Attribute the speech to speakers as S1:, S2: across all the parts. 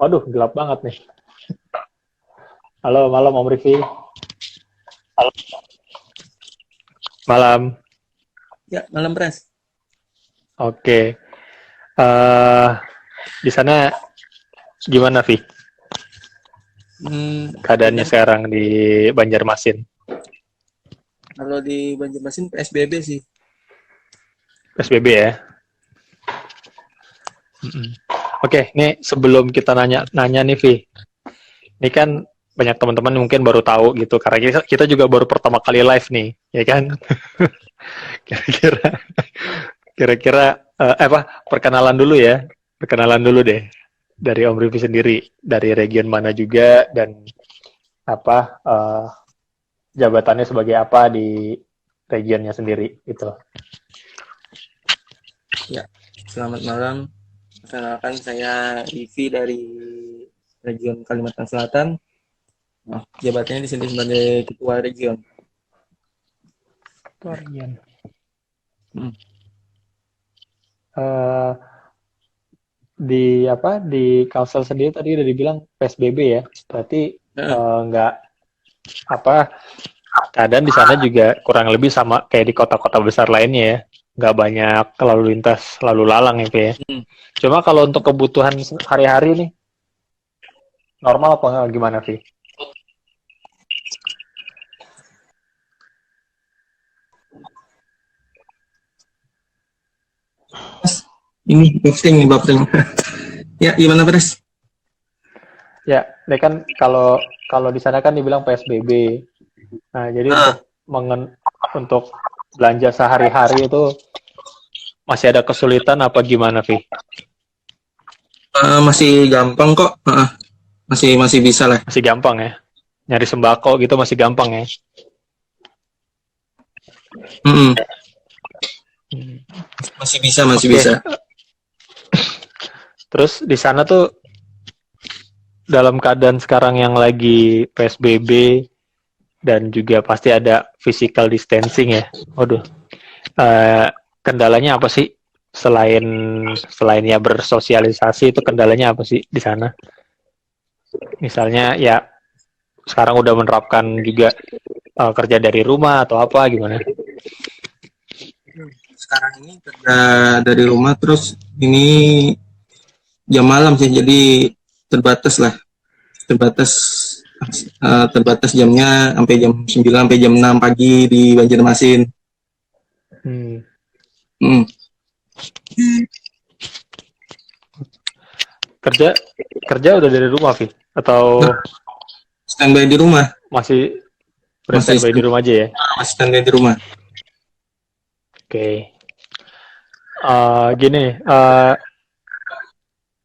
S1: Waduh, gelap banget nih. Halo, malam Om Rifki. Malam.
S2: Ya, malam Pres.
S1: Oke. eh di sana gimana, Vi? Keadaannya
S2: Keadaan
S1: sekarang di Banjarmasin.
S2: kalau di Banjarmasin PSBB sih.
S1: PSBB ya. Mm-mm. Oke, nih sebelum kita nanya nih, Vi. Ini kan banyak teman-teman mungkin baru tahu gitu, karena kita juga baru pertama kali live nih, ya kan? Kira-kira, kira-kira perkenalan dulu ya. Perkenalan dulu deh dari Om Rifki sendiri, dari region mana juga dan apa jabatannya sebagai apa di regionnya sendiri gitu.
S2: Ya, selamat malam. Perkenalkan saya Ivi dari region Kalimantan Selatan. Nah, jabatannya di sini sebagai Ketua Region.
S1: Region.
S2: Hmm.
S1: Eh, di Kalsel sendiri tadi udah dibilang PSBB ya. Berarti
S2: Nah,
S1: nggak apa keadaan di sana juga kurang lebih sama kayak di kota-kota besar lainnya ya. Nggak banyak lalu lintas lalu lalang ya, Pi, ya.
S2: hmm.
S1: Cuma kalau untuk kebutuhan hari-hari nih normal apa nggak gimana, Vi?
S2: Ini buffering nih, buffering. Ya, gimana Pres?
S1: Ya, ini kan kalau kalau di sana kan dibilang PSBB. Nah, jadi
S2: Ah,
S1: untuk belanja sehari-hari itu masih ada kesulitan apa gimana, Vi?
S2: masih gampang kok. Masih masih bisa lah.
S1: Masih gampang ya? Nyari sembako gitu masih gampang ya?
S2: Hmm,
S1: Hmm.
S2: masih bisa, masih
S1: Oke,
S2: bisa.
S1: terus di sana tuh dalam keadaan sekarang yang lagi PSBB dan juga pasti ada physical distancing ya. Waduh, eh, kendalanya apa sih selain selain ya bersosialisasi itu kendalanya apa sih di sana? Misalnya ya sekarang udah menerapkan juga kerja dari rumah atau apa gimana?
S2: Sekarang ini kerja dari rumah terus ini jam malam sih, jadi terbatas lah, terbatas terbatas jamnya sampai jam 9 sampai jam 6 pagi di Banjarmasin.
S1: Hmm.
S2: Hmm.
S1: Kerja kerja udah dari rumah, Vi? Atau
S2: Nah, standby di rumah,
S1: masih udah
S2: masih
S1: standby di rumah aja ya?
S2: masih standby di rumah.
S1: Oke. Okay. Gini,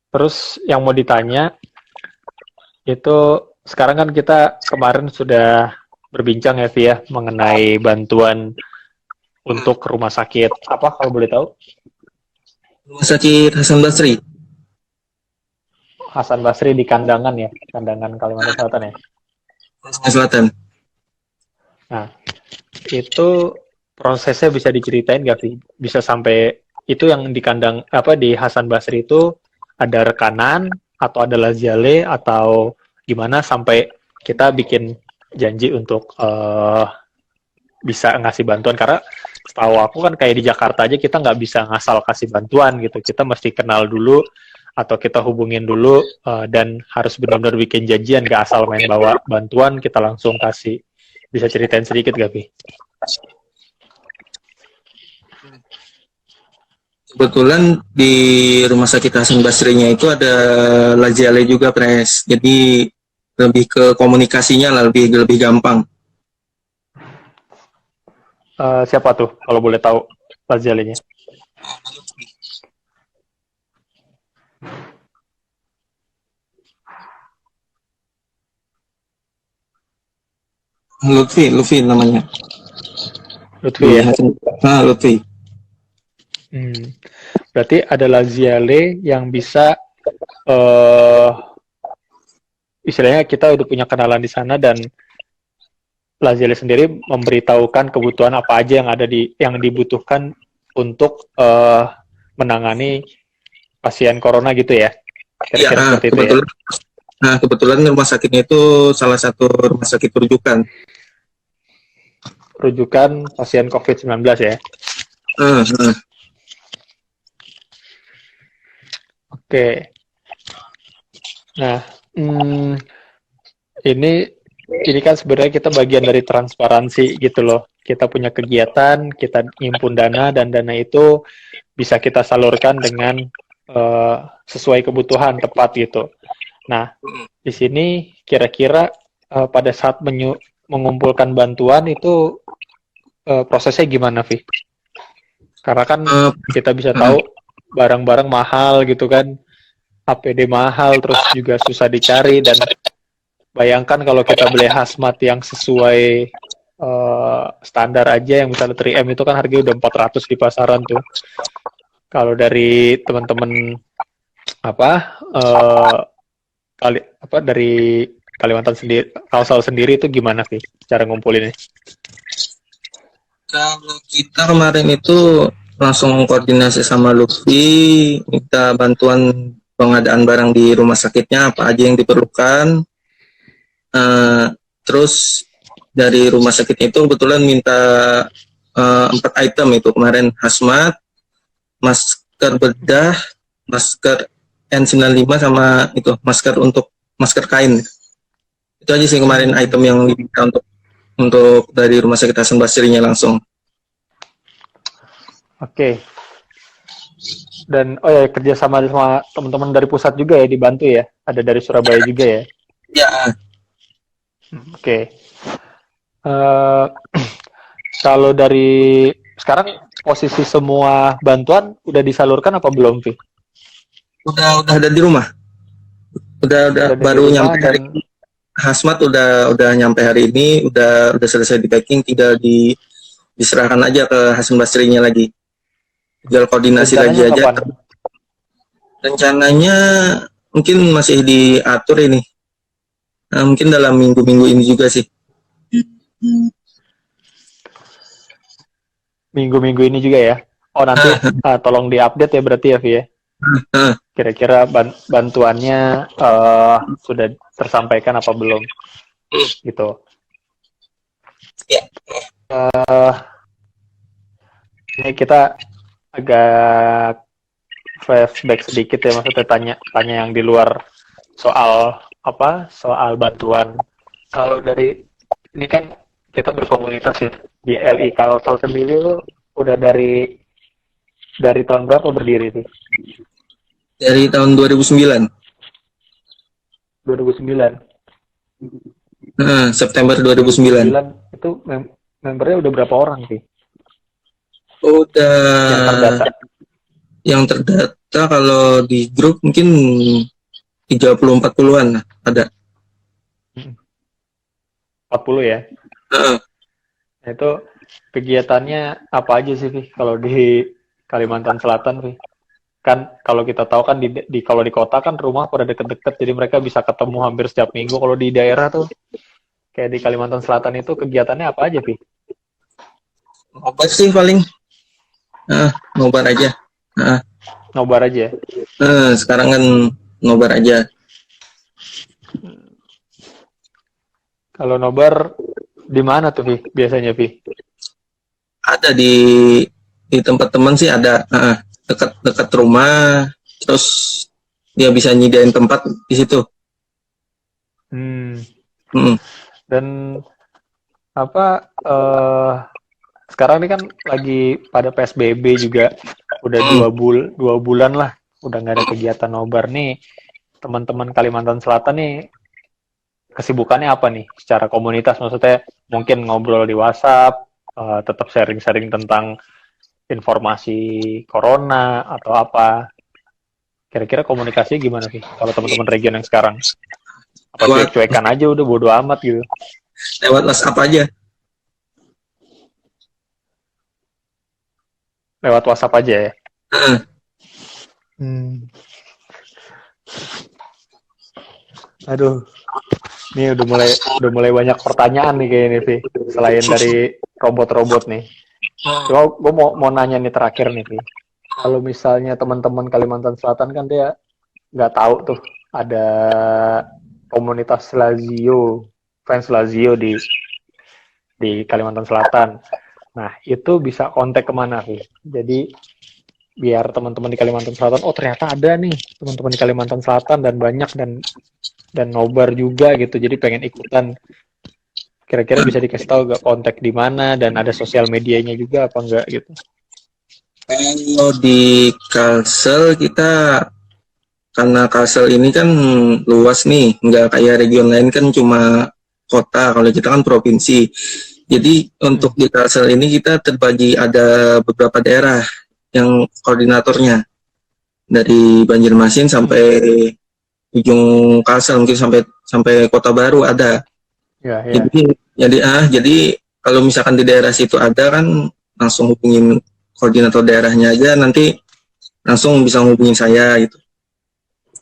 S1: terus yang mau ditanya itu sekarang kan kita kemarin sudah berbincang ya, Vi, ya, mengenai bantuan untuk rumah sakit apa kalau boleh tahu?
S2: Rumah sakit Hasan Basri,
S1: Hasan Basri di Kandangan ya, Kandangan Kalimantan Selatan ya.
S2: Sulawesi Selatan.
S1: Nah, itu prosesnya bisa diceritain nggak, Vi? Bisa sampai itu yang di kandang apa di Hasan Basri itu ada rekanan atau ada laziale atau gimana sampai kita bikin janji untuk bisa ngasih bantuan karena setahu aku kan kayak di Jakarta aja kita nggak bisa ngasal kasih bantuan gitu, kita mesti kenal dulu atau kita hubungin dulu dan harus benar-benar bikin janjian, nggak asal main bawa bantuan kita langsung kasih. Bisa ceritain sedikit gak, Pi?
S2: Kebetulan di rumah sakit Hasan Basrinya itu ada laziale juga, Pres. Jadi lebih ke komunikasinya lah, lebih lebih gampang.
S1: Siapa tuh kalau boleh tahu lazialenya?
S2: Lutfi, Lutfi namanya.
S1: Lutfi
S2: Di
S1: ya.
S2: Hasan, Lutfi.
S1: Hmm. Berarti ada laziale yang bisa uh, istilahnya kita udah punya kenalan di sana dan laziale sendiri memberitahukan kebutuhan apa aja yang ada yang dibutuhkan untuk menangani pasien corona gitu ya.
S2: Iya,
S1: Kira-kira seperti itu ya.
S2: kebetulan. Nah, kebetulan rumah sakitnya itu salah satu rumah sakit rujukan.
S1: Rujukan pasien COVID-19 ya.
S2: Eh, eh.
S1: Oke. Nah, ini kan sebenarnya kita bagian dari transparansi gitu loh. Kita punya kegiatan, kita ngimpun dana, dan dana itu bisa kita salurkan dengan sesuai kebutuhan tepat gitu. Nah, di sini kira-kira pada saat mengumpulkan bantuan itu prosesnya gimana, Vi? Karena kan
S2: Eh,
S1: kita bisa tahu barang-barang mahal gitu kan, APD mahal, terus juga susah dicari, dan bayangkan kalau kita beli hazmat yang sesuai standar aja, yang misalnya 3M itu kan harganya udah 400 di pasaran tuh. Kalau dari teman-teman apa dari Kalimantan sendiri, Kalsel sendiri itu gimana sih cara ngumpulinnya?
S2: Kalau kita kemarin itu langsung koordinasi sama Lutfi, minta bantuan pengadaan barang di rumah sakitnya apa aja yang diperlukan. Terus dari rumah sakit itu kebetulan minta 4 item itu kemarin: hazmat, masker bedah, masker N95, sama itu masker kain. Itu aja sih kemarin item yang diminta untuk dari rumah sakit Hasan Basrinya langsung.
S1: Oke. Dan kerja sama teman-teman dari pusat juga ya, dibantu ya. Ada dari Surabaya juga ya.
S2: Ya,
S1: Oke. Eh, kalau dari sekarang posisi semua bantuan udah disalurkan apa belum, Vi?
S2: udah ada di rumah. Udah
S1: Udah ada di
S2: baru
S1: rumah
S2: nyampe hari
S1: dan
S2: ini. Hazmat udah nyampe hari ini, udah selesai di packing, tinggal diserahkan aja ke Hasan Basrinya lagi. Tinggal koordinasi lagi
S1: rencananya
S2: aja.
S1: kapan?
S2: Rencananya mungkin masih diatur ini. Nah, mungkin dalam minggu-minggu ini juga sih.
S1: Minggu-minggu ini juga ya. Oh, nanti tolong diupdate ya berarti ya, Vi ya. Kira-kira bantuannya sudah tersampaikan apa belum? Gitu.
S2: Ya.
S1: Ini kita agak flashback sedikit ya, maksudnya tanya yang di luar soal bantuan. Kalau dari ini kan kita berkomunitas ya di LI Kalsel sendiri, udah dari tahun berapa berdiri sih?
S2: Dari tahun 2009.
S1: 2009.
S2: September 2009.
S1: 2009 itu membernya udah berapa orang sih yang
S2: Udah
S1: terdata?
S2: yang terdata kalau di grup mungkin 30-40-an ada.
S1: 40 ya. Nah, itu kegiatannya apa aja sih, Vi? Kalau di Kalimantan Selatan, Vi? Kan kalau kita tahu kan kalau di kota kan rumah pada deket-deket, jadi mereka bisa ketemu hampir setiap minggu. Kalau di daerah tuh kayak di Kalimantan Selatan itu kegiatannya apa aja, Vi?
S2: Obat sih paling. Ngobar aja.
S1: Nobar aja.
S2: Sekarang kan ngobar aja.
S1: Kalau nobar di mana tuh, Vi? Biasanya, Vi?
S2: Ada di tempat teman sih ada, dekat rumah, terus dia bisa nyediain tempat di situ.
S1: Dan sekarang ini kan lagi pada PSBB juga, udah 2 bulan lah, udah nggak ada kegiatan nobar nih. Teman-teman Kalimantan Selatan nih kesibukannya apa nih secara komunitas? Maksudnya mungkin ngobrol di WhatsApp, tetap sharing-sharing tentang informasi corona atau apa? Kira-kira komunikasi gimana sih kalau teman-teman region yang sekarang? Apa cuek-cuekan aja udah bodo amat gitu?
S2: Lewat WhatsApp aja.
S1: Lewat WhatsApp aja ya? Aduh, ini udah mulai banyak pertanyaan nih kayaknya, Vi. Selain dari robot-robot nih. Cuma gue mau nanya nih terakhir nih, Vi. Kalau misalnya teman-teman Kalimantan Selatan kan dia nggak tahu tuh ada komunitas Lazio, fans Lazio di Kalimantan Selatan. Nah, itu bisa kontak kemana sih? Jadi biar teman-teman di Kalimantan Selatan, oh ternyata ada nih teman-teman di Kalimantan Selatan dan banyak dan nobar juga gitu. Jadi pengen ikutan. Kira-kira bisa dikasih tahu gak kontak di mana dan ada sosial medianya juga apa enggak gitu?
S2: Kalau di Kalsel kita, karena Kalsel ini kan luas nih, nggak kayak region lain kan cuma kota, kalau kita kan provinsi. Jadi
S1: Hmm.
S2: untuk di Kalsel ini kita terbagi ada beberapa daerah yang koordinatornya, dari Banjarmasin sampai
S1: Hmm.
S2: ujung Kalsel, mungkin sampai sampai Kota Baru ada.
S1: Ya, ya.
S2: Jadi kalau misalkan di daerah situ ada kan, langsung hubungin koordinator daerahnya aja, nanti langsung bisa hubungin saya gitu.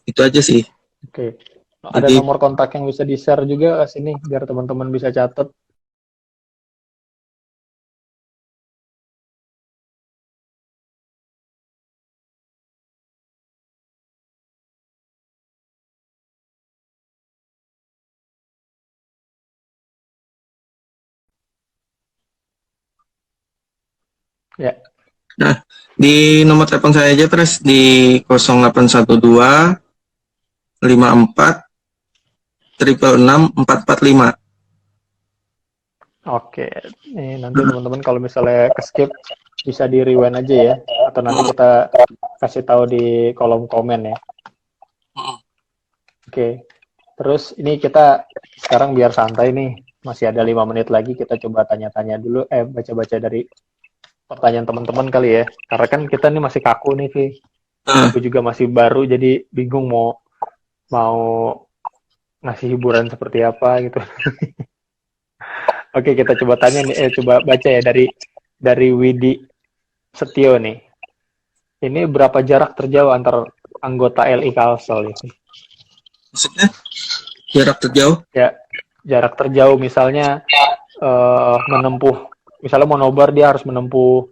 S2: Itu aja sih.
S1: Oke. Ada
S2: Jadi
S1: nomor kontak yang bisa di-share juga ke sini biar teman-teman bisa catat. Ya.
S2: nah, di nomor telepon saya aja, terus di 0812 54 666 445.
S1: Oke. Nih nanti teman-teman kalau misalnya ke-skip bisa di-rewind aja ya atau nanti kita kasih tahu di kolom komen ya. Oke. Terus ini kita sekarang biar santai nih. Masih ada 5 menit lagi kita coba tanya-tanya dulu baca-baca dari pertanyaan teman-teman kali ya. Karena kan kita nih masih kaku nih, Vi.
S2: Nah,
S1: Aku juga masih baru jadi bingung mau mau ngasih hiburan seperti apa gitu. Oke, kita coba tanya nih, coba baca ya dari Widi Setio nih. Ini berapa jarak terjauh antar anggota LI Kalsel ini?
S2: maksudnya jarak terjauh.
S1: Ya, jarak terjauh misalnya menempuh, misalnya mau nobar dia harus menempuh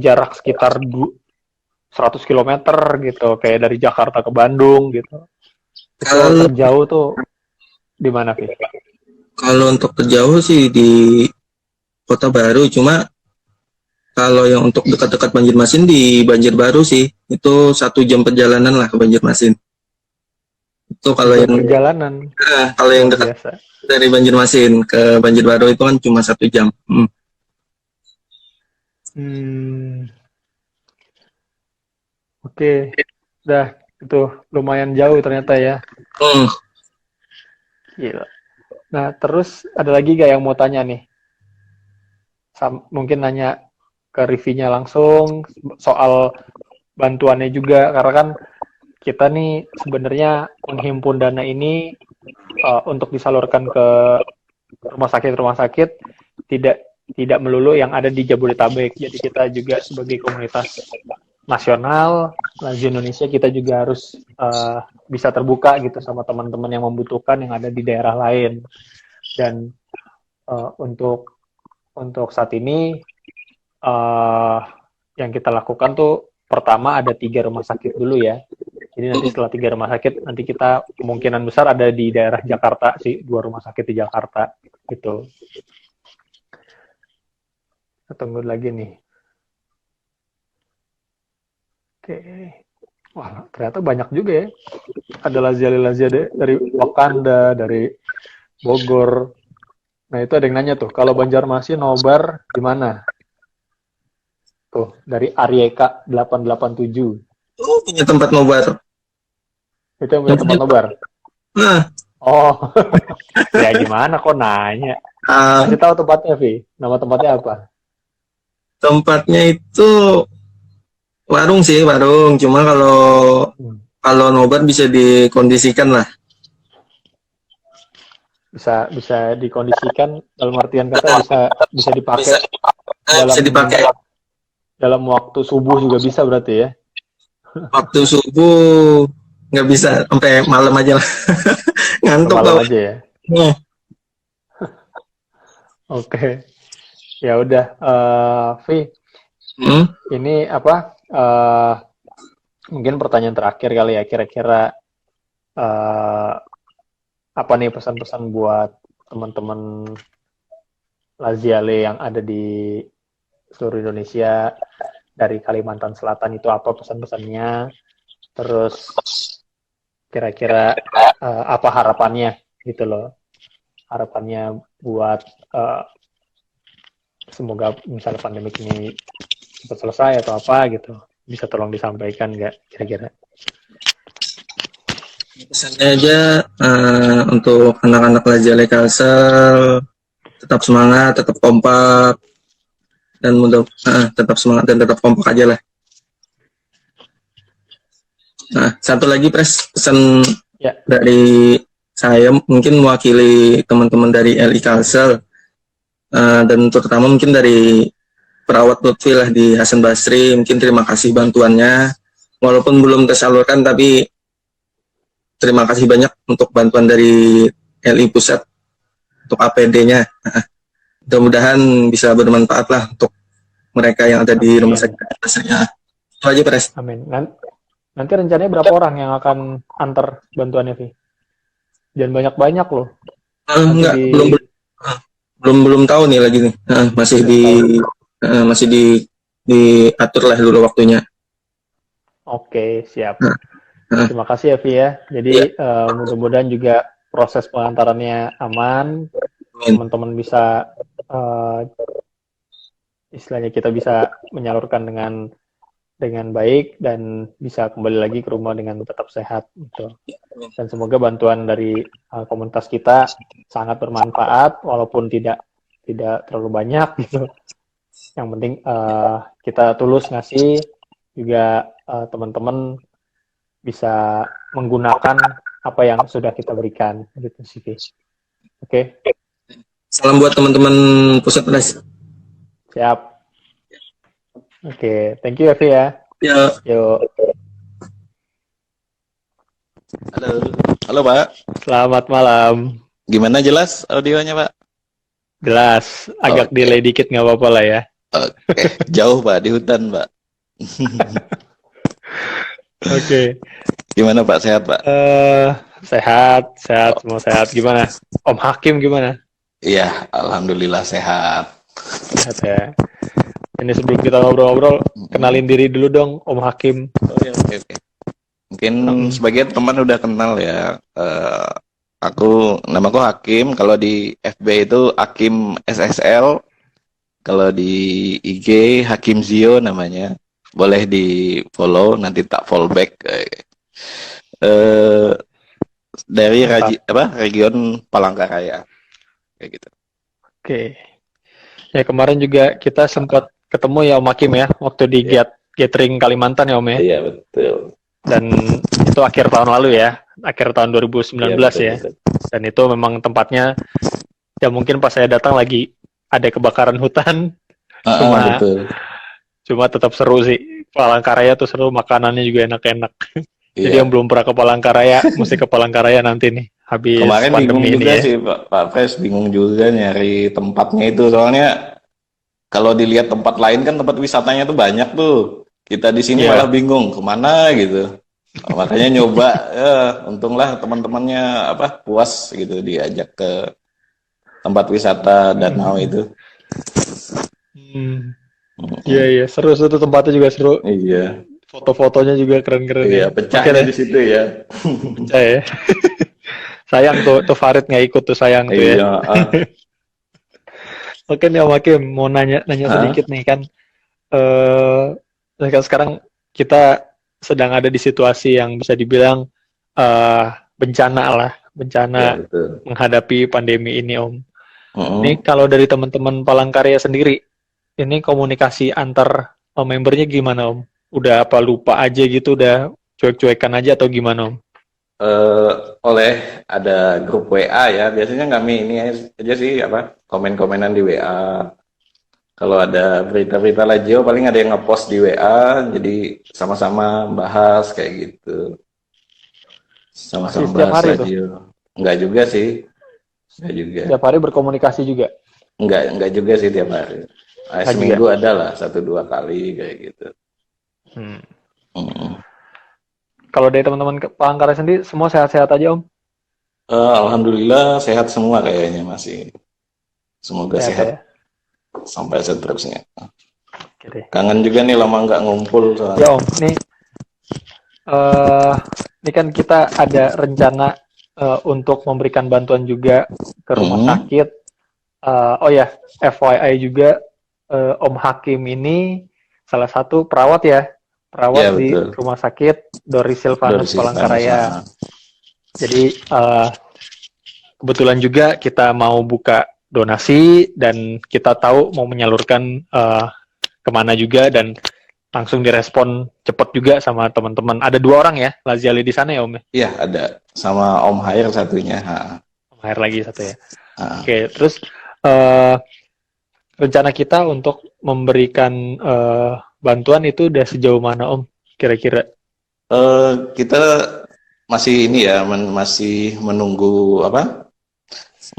S1: jarak sekitar 100 kilometer gitu, kayak dari Jakarta ke Bandung gitu. Itu
S2: Kalau
S1: terjauh tuh di mana, Vi?
S2: kalau untuk terjauh sih di Kota Baru, cuma kalau yang untuk dekat-dekat Banjarmasin di Banjarbaru sih, itu 1 jam perjalanan lah ke Banjarmasin. Itu kalau
S1: 1 jam
S2: yang
S1: perjalanan,
S2: kalau yang
S1: luar
S2: dekat
S1: biasa.
S2: dari Banjarmasin ke Banjarbaru itu kan cuma 1 jam.
S1: Hmm, oke. Dah, itu lumayan jauh ternyata ya.
S2: Hmm.
S1: Gila. Nah, terus ada lagi gak yang mau tanya nih? Mungkin nanya ke Rivinya langsung soal bantuannya juga, karena kan kita nih sebenarnya menghimpun dana ini untuk disalurkan ke rumah sakit tidak tidak melulu yang ada di Jabodetabek. Jadi kita juga sebagai komunitas nasional Lazio Indonesia kita juga harus bisa terbuka gitu sama teman-teman yang membutuhkan yang ada di daerah lain. Dan untuk saat ini uh, yang kita lakukan tuh pertama ada 3 rumah sakit dulu ya. Jadi nanti setelah 3 rumah sakit, nanti kita kemungkinan besar ada di daerah Jakarta sih, 2 rumah sakit di Jakarta gitu. Kita tunggu lagi nih. Oke. Wah, ternyata banyak juga ya. Ada Lazia dari Wakanda, dari Bogor. Nah, itu ada yang nanya tuh, kalau Banjarmasin nobar di mana? Tuh, dari Aryeka 887.
S2: Oh, punya tempat nobar.
S1: Itu yang punya
S2: Yang
S1: tempat
S2: punya,
S1: nobar.
S2: nah,
S1: Oh, ya gimana kok nanya?
S2: ah,
S1: Kasih tahu tempatnya, Vi. Nama tempatnya apa?
S2: tempatnya itu warung sih, warung. Cuma kalau
S1: Hmm.
S2: kalau nobar bisa dikondisikan lah.
S1: Bisa bisa dikondisikan dalam artian kata bisa bisa
S2: Bisa
S1: dipakai
S2: bisa
S1: dalam
S2: dipakai
S1: dalam waktu subuh juga bisa berarti ya.
S2: waktu subuh, nggak bisa sampai malam aja lah. Ngantuk
S1: Malam
S2: tau.
S1: aja ya.
S2: Nah,
S1: Oke. Ya udah, Vi,
S2: hmm,
S1: ini apa? Mungkin pertanyaan terakhir kali ya, kira-kira eh, apa nih pesan-pesan buat teman-teman Laziale yang ada di seluruh Indonesia, dari Kalimantan Selatan itu apa pesan-pesannya? Terus kira-kira apa harapannya gitu loh? Harapannya buat eh, semoga misalnya pandemi ini cepat selesai atau apa gitu. Bisa tolong disampaikan nggak kira-kira?
S2: Pesannya aja untuk anak-anak Lajale Kalsel tetap semangat, tetap kompak, dan tetap semangat dan tetap kompak aja lah. Nah, satu lagi Pres, pesan
S1: Ya,
S2: dari saya mungkin mewakili teman-teman dari LI Kalsel dan terutama mungkin dari perawat Lutfi lah di Hasan Basri, mungkin terima kasih bantuannya walaupun belum tersalurkan, tapi terima kasih banyak untuk bantuan dari LI Pusat untuk APD-nya. Mudah-mudahan bisa bermanfaat lah untuk mereka yang ada di rumah
S1: amin.
S2: sakit. Itu aja Pres.
S1: Amin. Nanti rencananya berapa orang yang akan antar bantuannya, Vi? Jangan banyak-banyak loh. Nanti
S2: Enggak,
S1: di
S2: belum tahu nih lagi nih.
S1: belum tahu.
S2: Masih diatur lah dulu waktunya.
S1: Oke, siap.
S2: Nah, nah,
S1: Terima kasih ya, Vi ya. Jadi
S2: iya,
S1: mudah-mudahan juga proses pengantarannya aman,
S2: amin.
S1: teman-teman bisa istilahnya kita bisa menyalurkan dengan baik dan bisa kembali lagi ke rumah dengan tetap sehat gitu. Dan semoga bantuan dari komunitas kita sangat bermanfaat walaupun tidak terlalu banyak gitu. Yang penting kita tulus ngasih, juga teman-teman bisa menggunakan apa yang sudah kita berikan gitu sih. Oke,
S2: Salam buat teman-teman pusat Pres.
S1: siap. Oke, thank you Evi ya.
S2: Ya,
S1: Yuk,
S3: Halo, halo Pak.
S1: selamat malam.
S3: Gimana jelas audionya Pak?
S1: Jelas, agak
S3: Oke,
S1: delay dikit nggak apa-apa lah ya.
S3: oke. Jauh Pak, di hutan Pak.
S1: Oke,
S3: Gimana Pak, sehat Pak?
S1: sehat, semua sehat. Gimana? Om Hakim gimana?
S3: Iya, alhamdulillah sehat.
S1: Sehat ya. Ini sebelum kita ngobrol-ngobrol, kenalin diri dulu dong, Om Hakim.
S3: Oke, oke, oke. Mungkin sebagian teman udah kenal ya. Namaku Hakim. Kalau di FB itu Hakim SSL. Kalau di IG Hakim Zio namanya. Boleh di follow, nanti tak follow back. Dari region Palangkaraya. Kayak gitu.
S1: Oke. Ya kemarin juga kita sempat ketemu ya Om Hakim ya, waktu di Gathering Kalimantan ya Om ya.
S3: Iya, betul.
S1: Dan itu akhir tahun lalu ya, akhir tahun 2019
S3: Iya, betul,
S1: ya.
S3: betul.
S1: Dan itu memang tempatnya, ya mungkin pas saya datang lagi ada kebakaran hutan,
S3: Betul.
S1: cuma tetap seru sih. Palangkaraya tuh seru, makanannya juga enak-enak. Jadi
S3: Iya.
S1: yang belum pernah ke Palangkaraya, mesti ke Palangkaraya nanti nih, habis
S3: Kemarin bingung
S1: pandemi ini
S3: juga
S1: ya.
S3: sih Pak Fes, bingung juga nyari tempatnya itu. Soalnya kalau dilihat tempat lain kan tempat wisatanya tuh banyak tuh. Kita di sini
S1: Iya.
S3: malah bingung kemana gitu. Makanya nyoba, untunglah teman-temannya puas gitu diajak ke tempat wisata danau itu.
S1: Iya, seru tempatnya juga seru.
S3: Iya,
S1: Foto-fotonya juga keren-keren
S3: iya,
S1: ya.
S3: pecahnya
S1: Oke
S3: di situ ya.
S1: pecah ya. Sayang tuh Farid nggak ikut tuh, sayang tuh ya.
S3: Iya,
S1: Oke nih Om Hakim, mau nanya sedikit nih kan. Sekarang kita sedang ada di situasi yang bisa dibilang bencana lah,
S3: iya, betul.
S1: menghadapi pandemi ini Om. Ini kalau dari teman-teman Palangkaraya sendiri, ini komunikasi antar membernya gimana Om? Udah apa lupa aja gitu, udah cuek-cuekan aja atau gimana Om?
S3: Oleh ada grup WA ya, biasanya kami ini aja sih komen-komenan di WA. Kalau ada berita-berita Lajio paling ada yang ngepost di WA, jadi sama-sama bahas kayak gitu. Sama-sama
S1: Setiap
S3: bahas
S1: hari tuh?
S3: Lajio. Enggak juga sih. Enggak juga.
S1: Setiap hari berkomunikasi juga?
S3: Enggak juga sih tiap hari.
S1: Enggak
S3: Seminggu
S1: juga?
S3: ada lah 1-2 kali kayak gitu.
S1: Kalau dari teman-teman Palangkaraya sendiri semua sehat-sehat aja Om?
S3: Alhamdulillah sehat semua kayaknya masih. Semoga
S1: Sehat
S3: sehat
S1: ya.
S3: sampai seterusnya.
S1: Oke deh.
S3: Kangen juga nih lama nggak ngumpul
S1: Ya
S3: soalnya.
S1: Om, eh ini kan kita ada rencana untuk memberikan bantuan juga ke rumah
S3: Hmm,
S1: sakit. Oh ya, FYI juga Om Hakim ini salah satu perawat ya,
S3: ya
S1: perawat di
S3: betul.
S1: rumah sakit Doris
S3: Dari
S1: Silvanus
S3: Silvanus.
S1: Palangkaraya. Jadi kebetulan juga kita mau buka donasi dan kita tahu mau menyalurkan kemana juga dan langsung direspon cepat juga sama teman-teman. Ada 2 orang ya, Laziali di sana ya Om ya?
S3: Iya ada sama Om Hair satunya. Ha,
S1: Om Hair lagi satu ya.
S3: ha.
S1: Oke, terus eh, rencana kita untuk memberikan bantuan itu udah sejauh mana Om? Kira-kira?
S3: Kita masih ini ya, masih menunggu apa?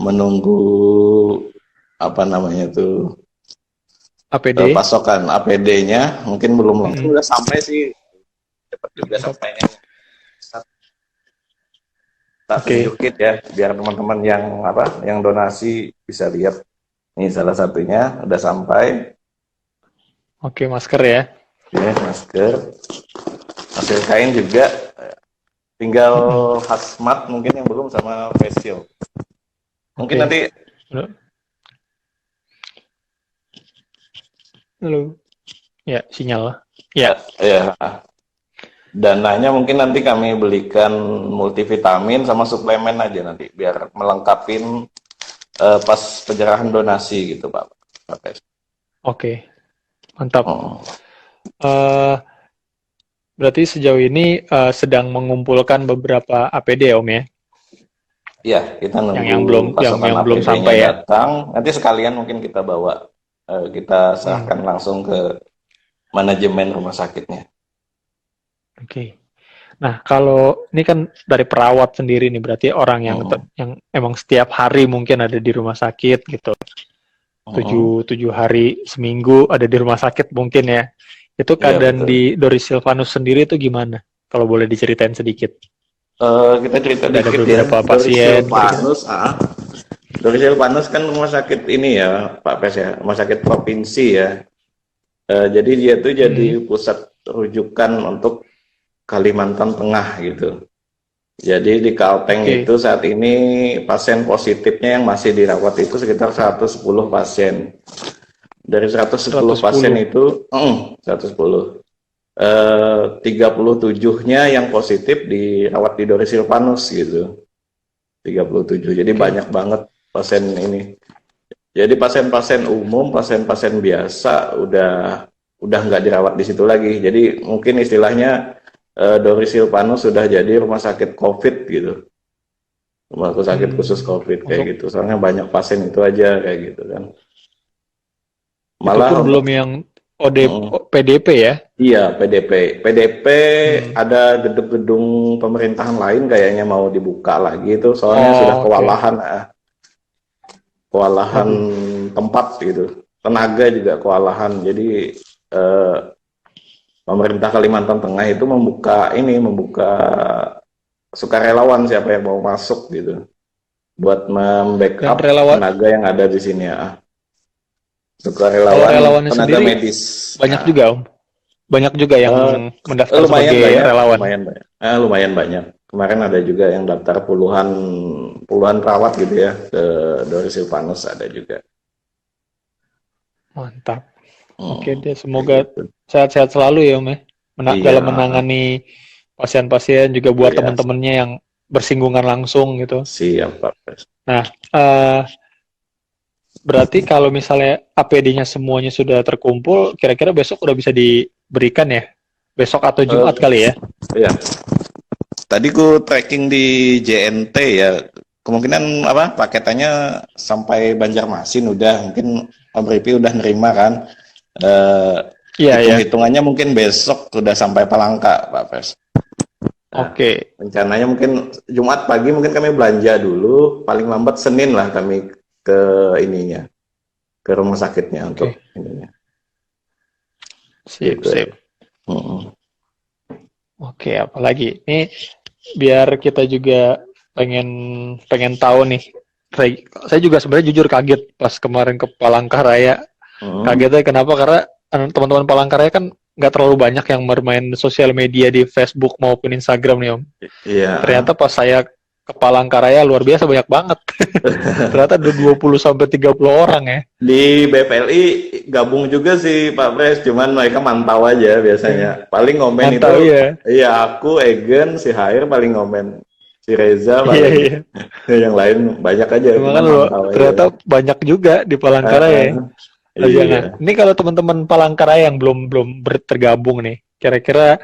S3: Menunggu apa namanya tuh
S1: APD?
S3: pasokan APD-nya mungkin belum langsung
S1: Mm-mm.
S3: udah sampai sih cepat juga
S1: Mantap.
S3: sampainya. Tak
S1: Oke,
S3: tunjukin ya biar teman-teman yang apa yang donasi bisa lihat. Ini salah satunya udah sampai.
S1: oke masker ya.
S3: Ya, masker, hasil kain juga. Tinggal
S1: Mm-mm.
S3: hazmat mungkin yang belum sama face shield. Mungkin
S1: Oke.
S3: nanti
S1: Halo. Halo. Ya, sinyal. Ya,
S3: ya dananya mungkin nanti kami belikan multivitamin sama suplemen aja nanti biar melengkapin pas penyerahan donasi gitu Pak Pes.
S1: oke. Mantap.
S3: Oh.
S1: Eh berarti sejauh ini sedang mengumpulkan beberapa APD ya Om ya?
S3: Iya, kita
S1: Yang
S3: nunggu
S1: belum
S3: pasokan
S1: yang belum
S3: APD-nya
S1: sampai ya.
S3: datang. Nanti sekalian mungkin kita bawa, kita
S1: Hmm,
S3: serahkan langsung ke manajemen rumah sakitnya.
S1: oke. Nah, kalau ini kan dari perawat sendiri nih, berarti orang yang
S3: Mm.
S1: yang emang setiap hari mungkin ada di rumah sakit gitu.
S3: Mm.
S1: 7 hari seminggu ada di rumah sakit mungkin ya. Itu
S3: Iya
S1: keadaan
S3: betul.
S1: di Doris Silvanus sendiri itu gimana? Kalau boleh diceritain sedikit.
S3: Kita cerita
S1: Udah ada
S3: dikit ya.
S1: beberapa
S3: Dari
S1: pasien kira-kira.
S3: Silvanus, dari Silvanus kan rumah sakit ini ya, Pak Pes ya, rumah sakit provinsi ya. Jadi dia tuh jadi
S1: Hmm,
S3: pusat rujukan untuk Kalimantan Tengah gitu. Jadi di Kalteng
S1: oke.
S3: itu saat ini pasien positifnya yang masih dirawat itu sekitar 110 pasien. Dari 110 pasien
S1: 110.
S3: itu, 110. 37-nya yang positif dirawat di Doris Silvanus gitu. 37. Jadi
S1: Oke.
S3: banyak banget pasien ini. Jadi pasien-pasien umum, pasien-pasien biasa udah nggak dirawat di situ lagi. Jadi mungkin istilahnya Doris Silvanus sudah jadi rumah sakit COVID gitu. Rumah sakit khusus
S1: Hmm,
S3: COVID kayak
S1: untuk
S3: gitu. Soalnya banyak pasien itu aja kayak gitu kan.
S1: itu
S3: Malah
S1: pun
S3: untuk
S1: belum yang OD,
S3: mm,
S1: PDP ya.
S3: iya PDP. PDP
S1: Hmm.
S3: ada gedung-gedung pemerintahan lain kayaknya mau dibuka lagi itu soalnya sudah
S1: Oh, oke.
S3: kewalahan
S1: Waduh.
S3: tempat gitu. Tenaga juga kewalahan. Jadi eh, pemerintah Kalimantan Tengah itu membuka sukarelawan siapa yang mau masuk gitu buat
S1: Dan
S3: membackup
S1: relawan,
S3: tenaga yang ada di sini ya.
S1: kalau
S3: Sukarelawan
S1: relawannya
S3: tenaga
S1: sendiri
S3: medis.
S1: banyak juga Om. Banyak juga yang
S3: Eh,
S1: mendaftar
S3: lumayan
S1: sebagai
S3: banyak,
S1: relawan.
S3: lumayan banyak. Lumayan banyak. Kemarin ada juga yang daftar puluhan puluhan perawat gitu ya ke Doris Silvanus ada juga.
S1: Mantap. Oke
S3: Hmm,
S1: deh,
S3: kayak
S1: semoga
S3: gitu.
S1: sehat-sehat selalu ya Om ya.
S3: Iya,
S1: Dalam menangani pasien-pasien juga buat
S3: iya,
S1: teman-temannya yang bersinggungan langsung gitu.
S3: siap Pak Pres.
S1: Nah, eh, berarti kalau misalnya APD-nya semuanya sudah terkumpul, kira-kira besok udah bisa diberikan ya? Besok atau
S3: Eh,
S1: Jumat kali ya?
S3: iya, tadi ku tracking di JNT ya. Kemungkinan apa paketannya sampai Banjarmasin udah mungkin Om Ripi udah nerima kan. Eh,
S1: Iya, ya.
S3: hitung-hitungannya mungkin besok udah sampai Palangka, Pak Pres. Nah,
S1: Oke.
S3: rencananya mungkin Jumat pagi mungkin kami belanja dulu, paling lambat Senin lah kami ke ininya, ke rumah sakitnya
S1: Oke.
S3: untuk ininya.
S1: Sip,
S3: Gitu ya.
S1: sip.
S3: Mm-mm.
S1: Oke, apalagi ini biar kita juga pengen pengen tahu nih. Saya juga sebenarnya jujur kaget pas kemarin ke Palangkaraya.
S3: Hmm.
S1: Kagetnya kenapa? Karena teman-teman Palangkaraya kan nggak terlalu banyak yang bermain sosial media di Facebook maupun Instagram nih Om.
S3: Iya.
S1: Ternyata pas saya ke Palangkaraya luar biasa banyak banget. Ternyata ada 20 sampai 30 orang ya.
S3: Di BPLI gabung juga sih Pak Pres, cuman mereka mantau aja biasanya. Paling ngomen
S1: Mantap
S3: itu,
S1: ya.
S3: iya aku, Egen, si Hair paling ngomen. Si Reza
S1: Iya,
S3: paling,
S1: iya.
S3: yang lain banyak aja,
S1: Emang kan
S3: cuman mantau aja.
S1: ternyata banyak juga di
S3: Eh,
S1: Palangkaraya
S3: eh,
S1: ya. Nah,
S3: iya.
S1: ini kalau teman-teman Palangkaraya yang belum belum tergabung nih, kira-kira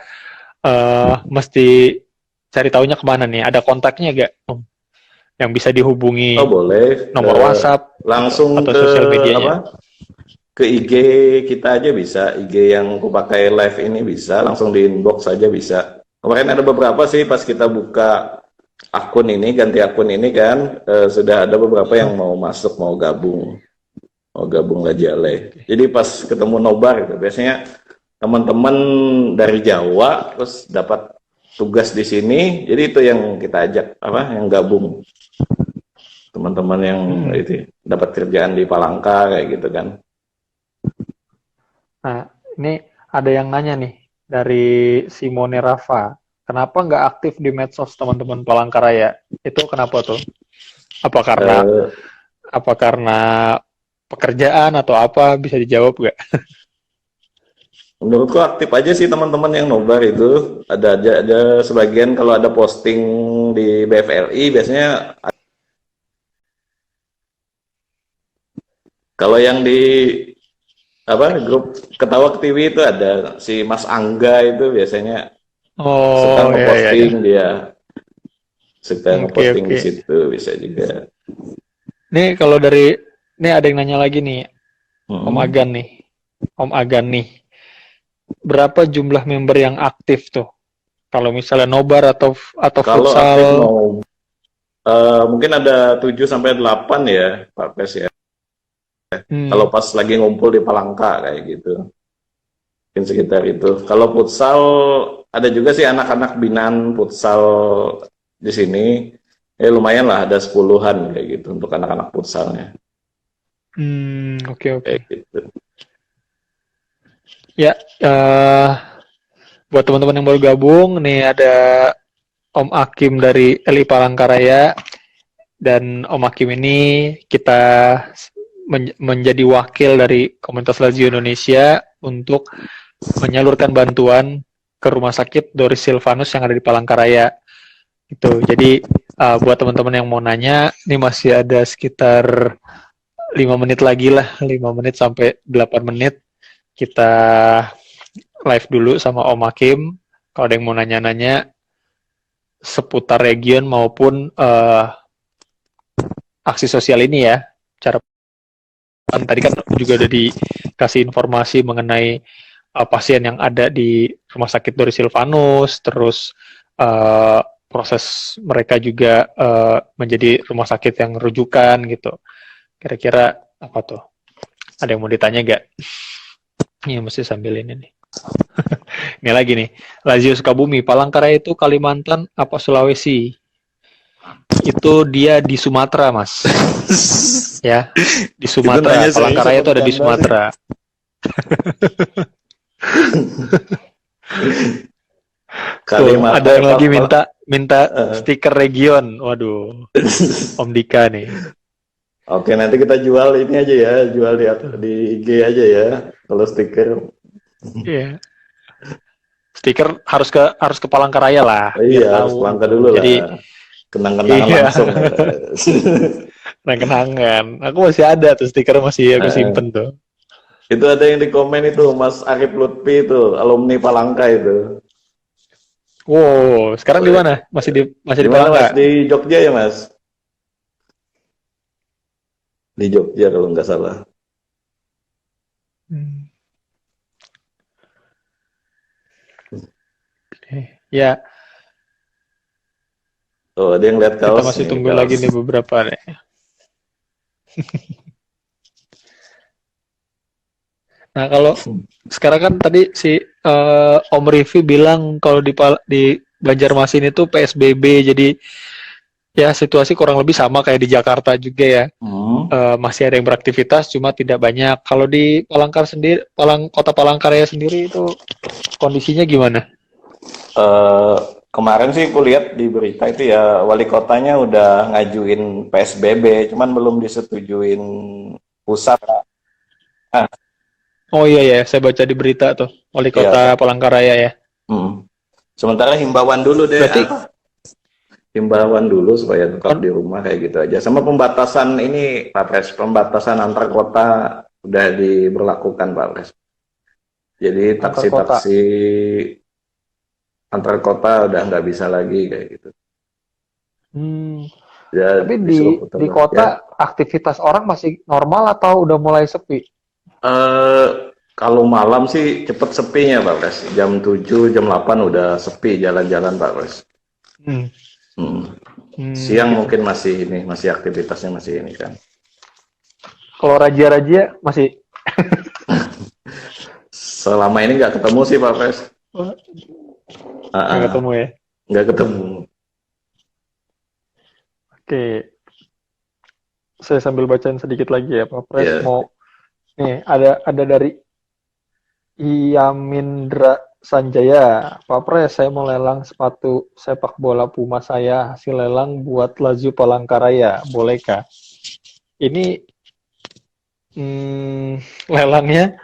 S1: mesti cari taunya kemana nih? Ada kontaknya gak, Om? Yang bisa
S3: Oh
S1: dihubungi
S3: boleh,
S1: nomor WhatsApp
S3: langsung
S1: atau
S3: ke
S1: sosial medianya?
S3: apa? Ke IG kita aja bisa, IG yang aku pakai live ini bisa, langsung di inbox aja bisa. Kemarin ada beberapa sih pas kita buka akun ini, ganti akun ini kan, sudah ada beberapa yang mau masuk, mau gabung Lajale.
S1: Oke.
S3: Jadi pas ketemu nobar gitu, biasanya teman-teman dari Jawa terus dapat tugas di sini, jadi itu yang kita ajak apa, yang gabung teman-teman yang
S1: Hmm.
S3: itu dapat kerjaan di Palangka kayak gitu kan.
S1: Nah, ini ada yang nanya nih dari Simone Rafa. Kenapa nggak aktif di medsos teman-teman Palangkaraya? Itu kenapa tuh? Apa karena
S3: Eh,
S1: apa karena pekerjaan atau apa? Bisa dijawab nggak?
S3: Menurutku aktif aja sih teman-teman yang nobar itu. Ada aja, ada sebagian kalau ada posting di BFLI biasanya. Kalau yang di apa grup Ketawa ke TV itu ada si Mas Angga itu biasanya suka
S1: Oh, ya, ya,
S3: ngeposting,
S1: ya.
S3: dia suka
S1: Oke,
S3: ngeposting di
S1: oke.
S3: situ bisa juga.
S1: Nih kalau dari nih ada yang nanya lagi nih, Om
S3: Mm-mm.
S1: Agan nih. Om Agan nih. Berapa jumlah member yang aktif tuh? Kalau misalnya nobar atau
S3: Kalau aktif
S1: futsal.
S3: mau mungkin ada 7 sampai 8 ya Pak Pes ya. Kalau
S1: Hmm,
S3: pas lagi ngumpul di Palangka kayak gitu. Mungkin sekitar itu. Kalau futsal ada juga sih anak-anak binaan futsal di sini. Lumayan lah ada 10-an kayak gitu untuk anak-anak futsalnya
S1: oke, oke.
S3: kayak gitu.
S1: Ya, buat teman-teman yang baru gabung, nih ada Om Akim dari LI Palangkaraya. Dan Om Akim ini kita menjadi wakil dari Komunitas Lazio Indonesia untuk menyalurkan bantuan ke Rumah Sakit Doris Silvanus yang ada di Palangkaraya. Itu. Jadi buat teman-teman yang mau nanya, ini masih ada sekitar 5 menit lagi lah, 5 menit sampai 8 menit kita live dulu sama Om Hakim. Kalau ada yang mau nanya-nanya seputar region maupun aksi sosial ini ya. Cara tadi kan juga udah dikasih informasi mengenai pasien yang ada di Rumah Sakit Doris Silvanus, terus proses mereka juga menjadi rumah sakit yang rujukan gitu. Kira-kira apa tuh? Ada yang mau ditanya gak? Iya, mesti sambil ini nih. Ini lagi nih. Lazio Sukabumi, Palangkaraya itu Kalimantan apa Sulawesi? Itu dia di Sumatera, Mas. Ya, di
S3: Itu
S1: Sumatera.
S3: nanya serius
S1: Palangkaraya
S3: apa
S1: itu ada di
S3: bercanda nih?
S1: Sumatera. Tuh, ada
S3: Kalimantan
S1: yang lagi minta minta
S3: eh,
S1: stiker region. Waduh, Om Dika nih.
S3: Oke, nanti kita jual ini aja ya, jual
S1: Tuh.
S3: di IG aja ya. Kalau stiker,
S1: Iya. Stiker harus ke Palangkaraya lah, biar
S3: iya harus
S1: tahu
S3: langkah
S1: gitu.
S3: dulu lah.
S1: Jadi
S3: Kenang-kenangan
S1: iya,
S3: langsung.
S1: nah kenangan. Aku masih ada tuh stiker masih aku
S3: Eh,
S1: simpen tuh.
S3: itu ada yang di komen itu, Mas Arif Lutfi itu, alumni Palangka itu.
S1: Wow, sekarang di mana? Masih di
S3: Di mana
S1: Palangka?
S3: Mas? Di Jogja ya Mas? Di Jogja kalau nggak salah.
S1: Hmm. Ya,
S3: Oh, ada yang lihat
S1: kita
S3: kaos
S1: masih
S3: nih,
S1: tunggu
S3: kaos.
S1: lagi nih beberapa nih. Nah, kalau sekarang kan tadi si Om Rivi bilang kalau di Banjarmasin itu PSBB, jadi ya situasi kurang lebih sama kayak di Jakarta juga ya.
S3: Hmm.
S1: Masih ada yang beraktivitas, cuma tidak banyak. Kalau di Palangkar sendiri, Kota Palangkaraya sendiri itu kondisinya gimana?
S3: Eh, Kemarin sih aku lihat di berita itu ya wali kotanya udah ngajuin PSBB, cuman belum disetujuin pusat. Ah,
S1: Oh iya ya, saya baca di berita tuh, Wali
S3: iya.
S1: Kota Palangkaraya ya.
S3: Hmm. Sementara himbauan dulu deh,
S1: Berarti
S3: himbauan dulu supaya tetap
S1: kon-
S3: di rumah kayak gitu aja. Sama pembatasan ini, Pak Pres, pembatasan antar kota udah diberlakukan, Pak Pres. Jadi
S1: antar kota.
S3: taksi-taksi antar kota udah nggak bisa lagi kayak gitu.
S1: Hmm,
S3: Ya
S1: tapi
S3: disuruh putar
S1: di
S3: balik. Ya.
S1: kota aktivitas orang masih normal atau udah mulai sepi?
S3: Eh, Kalau malam sih cepet sepinya Pak Pres. Jam 7, jam 8 udah sepi jalan-jalan Pak Pres.
S1: Hmm,
S3: Hmm. Siang
S1: gitu.
S3: mungkin masih ini, masih aktivitasnya masih ini kan.
S1: Kalau raja-raja masih
S3: Selama ini nggak ketemu sih Pak Pres.
S1: oh,
S3: Ah,
S1: nggak
S3: ah,
S1: ketemu ya.
S3: nggak ketemu.
S1: Oke, saya sambil bacain sedikit lagi ya, Pak Pres.
S3: Ya,
S1: Mau nih ada dari Iyamindra Sanjaya. Pak Pres, saya mau lelang sepatu sepak bola Puma saya. Hasil lelang buat Lazio Palangkaraya. Bolehkah? Ini hmm, lelangnya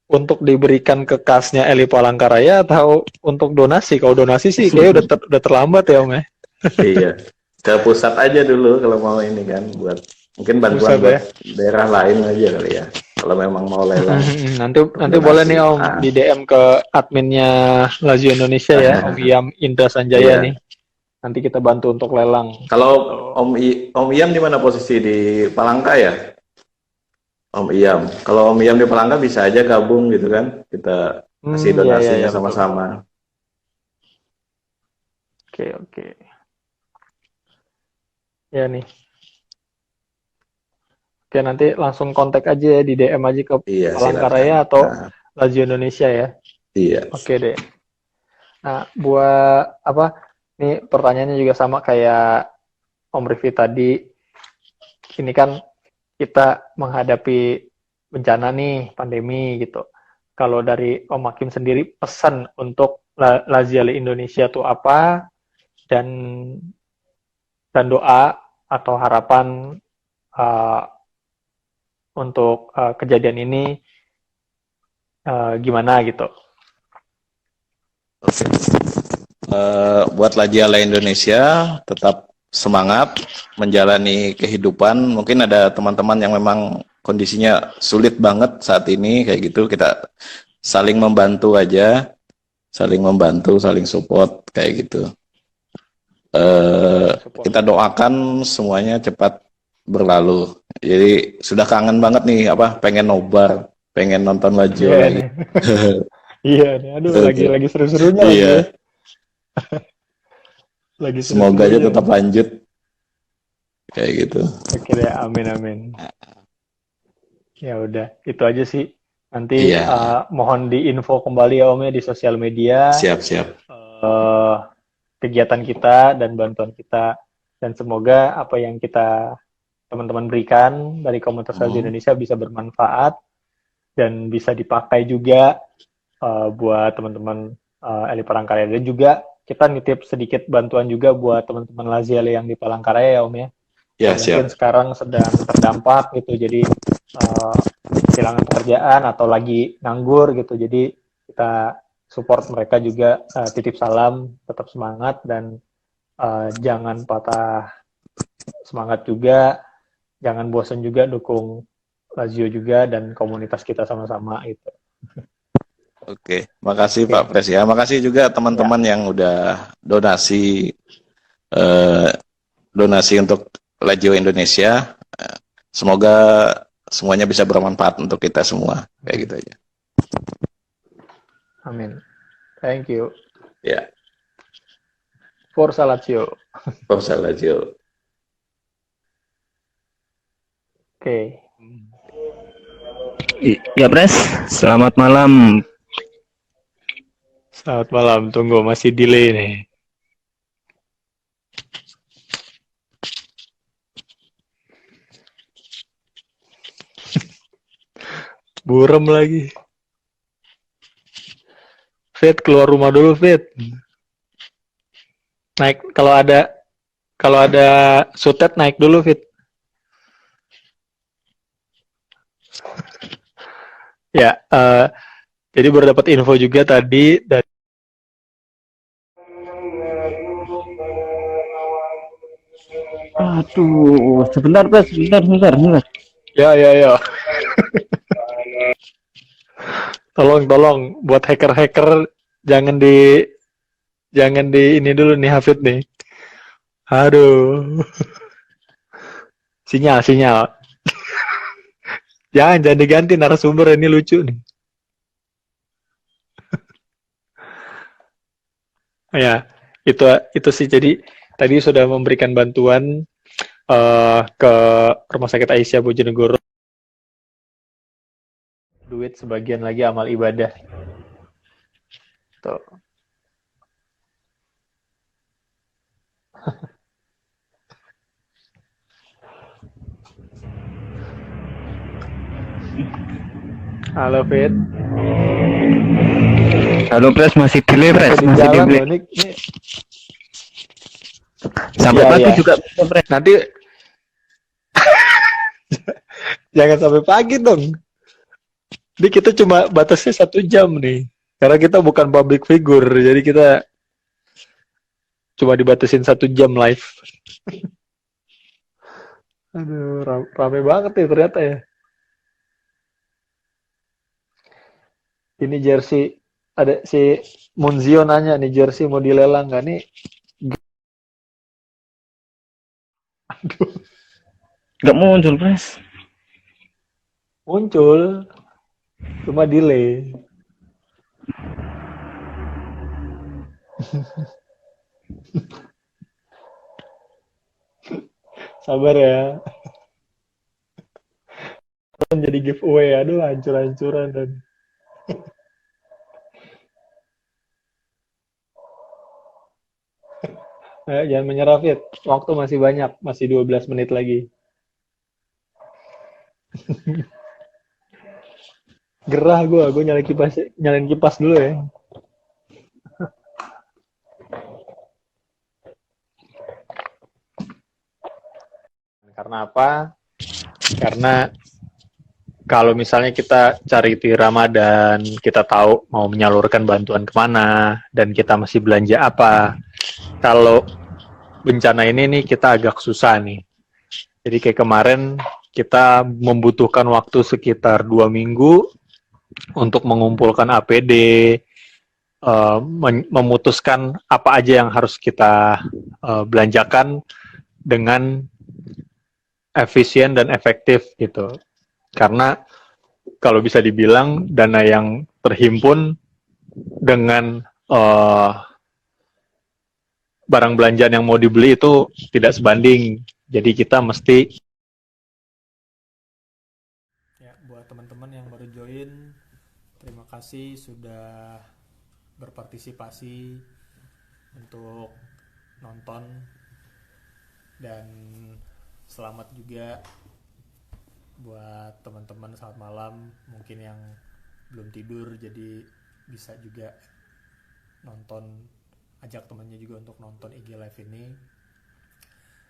S1: untuk diberikan ke kasnya Eli Palangkaraya atau untuk donasi? Kalau donasi sih kayaknya udah terlambat ya Om ya.
S3: iya. Ke pusat aja dulu kalau mau ini kan buat mungkin bantuan
S1: Buset
S3: buat
S1: ya.
S3: daerah lain aja kali ya. Kalau memang mau lelang
S1: Nanti
S3: untuk
S1: nanti boleh
S3: donasi.
S1: nih Om
S3: Ah,
S1: di DM ke adminnya Lazio Indonesia ya, Om Iyam Indra Sanjaya nih.
S3: iya.
S1: Nanti kita bantu untuk lelang.
S3: Kalau
S1: Gitu.
S3: Om Iyam di mana posisi di Palangka ya? Om Iyam. Kalau Om Iyam di Palangka bisa aja gabung gitu kan. Kita kasih
S1: Iya iya
S3: donasinya
S1: iya betul betul.
S3: sama-sama.
S1: Oke oke. Ya nih. Oke nanti langsung kontak aja ya di DM aja ke
S3: Iya, silakan.
S1: Palangkaraya atau
S3: Nah,
S1: Lazio Indonesia ya.
S3: iya.
S1: Oke deh. Nah, buat apa? Nih pertanyaannya juga sama kayak Om Rifki tadi. Ini kan kita menghadapi bencana nih, pandemi gitu. Kalau dari Om Hakim sendiri pesan untuk Lazio Indonesia itu apa dan doa atau harapan uh, untuk kejadian ini gimana gitu.
S3: Oke. Buat Lajiala Indonesia tetap semangat menjalani kehidupan. Mungkin ada teman-teman yang memang kondisinya sulit banget saat ini kayak gitu. Kita saling membantu aja, saling membantu, saling support kayak gitu.
S1: Saling support.
S3: Kita doakan semuanya cepat berlalu. Jadi sudah kangen banget nih apa pengen nobar, pengen nonton Lazio
S1: Iya
S3: lagi.
S1: nih. Iya nih. Aduh
S3: Oke.
S1: lagi seru-serunya lagi ya.
S3: Iya,
S1: Lagi
S3: semoga aja
S1: seru-serunya
S3: tetap
S1: nih.
S3: lanjut kayak gitu.
S1: Oke deh, amin amin. Ya udah, itu aja sih. Nanti
S3: Iya,
S1: mohon diinfo kembali ya Om ya di sosial media
S3: siap-siap.
S1: eh, kegiatan kita dan bantuan kita. Dan semoga apa yang kita teman-teman berikan dari komunitas Lazio
S3: Hmm.
S1: Indonesia bisa bermanfaat dan bisa dipakai juga buat teman-teman Eli Palangkaraya. Dan juga kita nitip sedikit bantuan juga buat teman-teman Lazio yang di Palangkaraya ya Om ya.
S3: Ya,
S1: Yang mungkin
S3: siap.
S1: sekarang sedang terdampak gitu, jadi kehilangan pekerjaan atau lagi nganggur gitu. Jadi kita support mereka juga, titip salam, tetap semangat dan jangan patah semangat juga, jangan bosan juga dukung Lazio juga dan komunitas kita sama-sama itu.
S3: Oke, makasih
S1: Oke,
S3: Pak Pres ya. Makasih juga
S1: ya,
S3: teman-teman yang udah donasi eh, donasi untuk Lazio Indonesia. Semoga semuanya bisa bermanfaat untuk kita semua. Kayak gitu aja.
S1: amin. Thank you.
S3: Ya,
S1: Forza Lazio.
S3: Forza Lazio.
S1: Oke.
S4: Ya, Pres. Selamat malam.
S1: Selamat malam, tunggu masih delay nih. Burem lagi. Fit, keluar rumah dulu, Fit. Naik kalau ada sutet naik dulu, Fit. Ya, jadi baru dapat info juga tadi dari
S4: Aduh, sebentar, Pres. Sebentar.
S1: ya. Tolong buat hacker-hacker jangan di ini dulu nih Hafid nih. Aduh. Sinyal. Jangan diganti narasumber ini lucu nih. Ya, itu sih jadi tadi sudah memberikan bantuan ke Rumah Sakit Aisyah Bojonegoro. Duit sebagian lagi amal ibadah. Tuh. Halo Fit.
S4: Halo, Pres. Masih delay, Pres.
S1: Di
S4: Masih
S1: jalan
S4: delay.
S1: loh ini
S4: Sampai
S1: Iya,
S4: pagi
S1: iya.
S4: juga, Pres.
S1: nanti jangan sampai pagi dong. Ini kita cuma batasnya 1 jam nih. Karena kita bukan public figure, jadi kita cuma dibatasin 1 jam live. Aduh, rame banget nih ternyata ya. Ini jersey, ada si Munzio nanya nih, jersey mau dilelang nggak nih?
S4: Nggak muncul, Pres.
S1: Muncul, cuma delay. Sabar ya. Kan jadi giveaway, aduh hancur-hancuran dan jangan menyerah Fit. Waktu masih banyak, masih 12 menit lagi. Gerah gue nyalain kipas dulu ya. Karena apa? Karena kalau misalnya kita cari di Ramadan, kita tahu mau menyalurkan bantuan kemana, dan kita masih belanja apa. Kalau bencana ini nih kita agak susah nih. Jadi kayak kemarin kita membutuhkan waktu sekitar 2 minggu untuk mengumpulkan APD, memutuskan apa aja yang harus kita belanjakan dengan efisien dan efektif gitu. Karena kalau bisa dibilang dana yang terhimpun dengan barang belanjaan yang mau dibeli itu tidak sebanding. Jadi kita mesti ya, buat teman-teman yang baru join, terima kasih sudah berpartisipasi untuk nonton, dan selamat juga buat teman-teman saat malam mungkin yang belum tidur, jadi bisa juga nonton, ajak temannya juga untuk nonton IG live ini.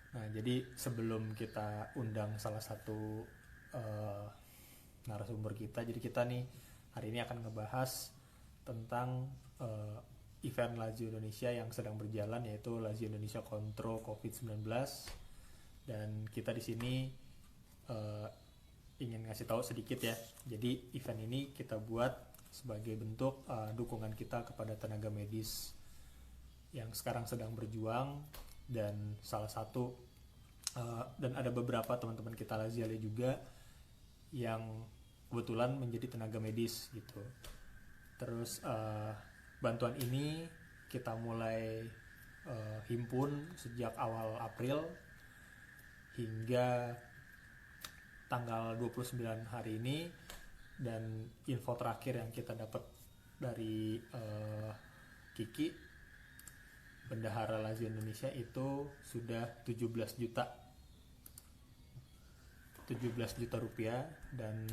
S1: Nah, jadi sebelum kita undang salah satu narasumber kita, jadi kita nih hari ini akan ngebahas tentang event Lazio Indonesia yang sedang berjalan, yaitu Lazio Indonesia Kontro COVID-19. Dan kita di sini ingin ngasih tahu sedikit ya. Jadi event ini kita buat sebagai bentuk dukungan kita kepada tenaga medis yang sekarang sedang berjuang, dan salah satu dan ada beberapa teman-teman kita Laziale juga yang kebetulan menjadi tenaga medis gitu. Terus bantuan ini kita mulai himpun sejak awal April hingga tanggal 29 hari ini, Dan info terakhir yang kita dapat dari Kiki, bendahara Lazio Indonesia itu sudah 17 juta rupiah, dan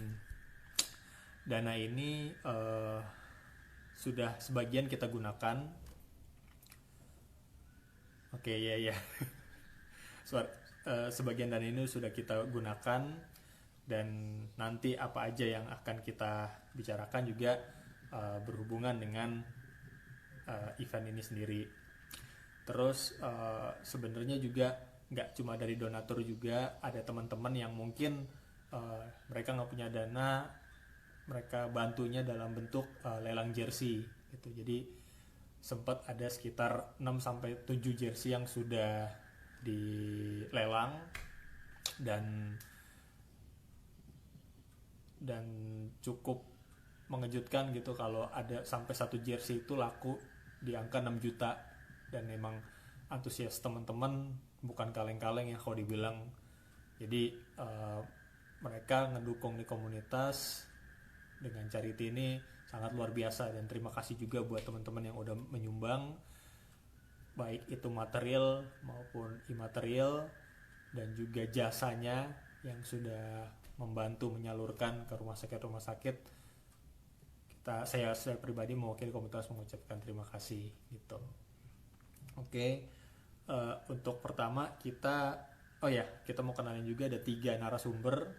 S1: dana ini sudah sebagian kita gunakan. Oke, ya. Sebagian dana ini sudah kita gunakan, dan nanti apa aja yang akan kita bicarakan juga berhubungan dengan event ini sendiri. Terus sebenarnya juga nggak cuma dari donatur, juga ada teman-teman yang mungkin mereka nggak punya dana, mereka bantunya dalam bentuk lelang jersey gitu. Jadi sempat ada sekitar 6-7 jersey yang sudah dilelang, dan cukup mengejutkan gitu kalau ada sampai satu jersey itu laku di angka 6 juta, dan memang antusias teman-teman bukan kaleng-kaleng ya kalau dibilang. Jadi mereka ngedukung di komunitas dengan charity ini sangat luar biasa, dan terima kasih juga buat teman-teman yang udah menyumbang, baik itu material maupun imaterial, dan juga jasanya yang sudah membantu menyalurkan ke rumah sakit. Saya pribadi mewakili komunitas mengucapkan terima kasih gitu. Oke. Untuk pertama kita mau kenalin juga ada 3 narasumber.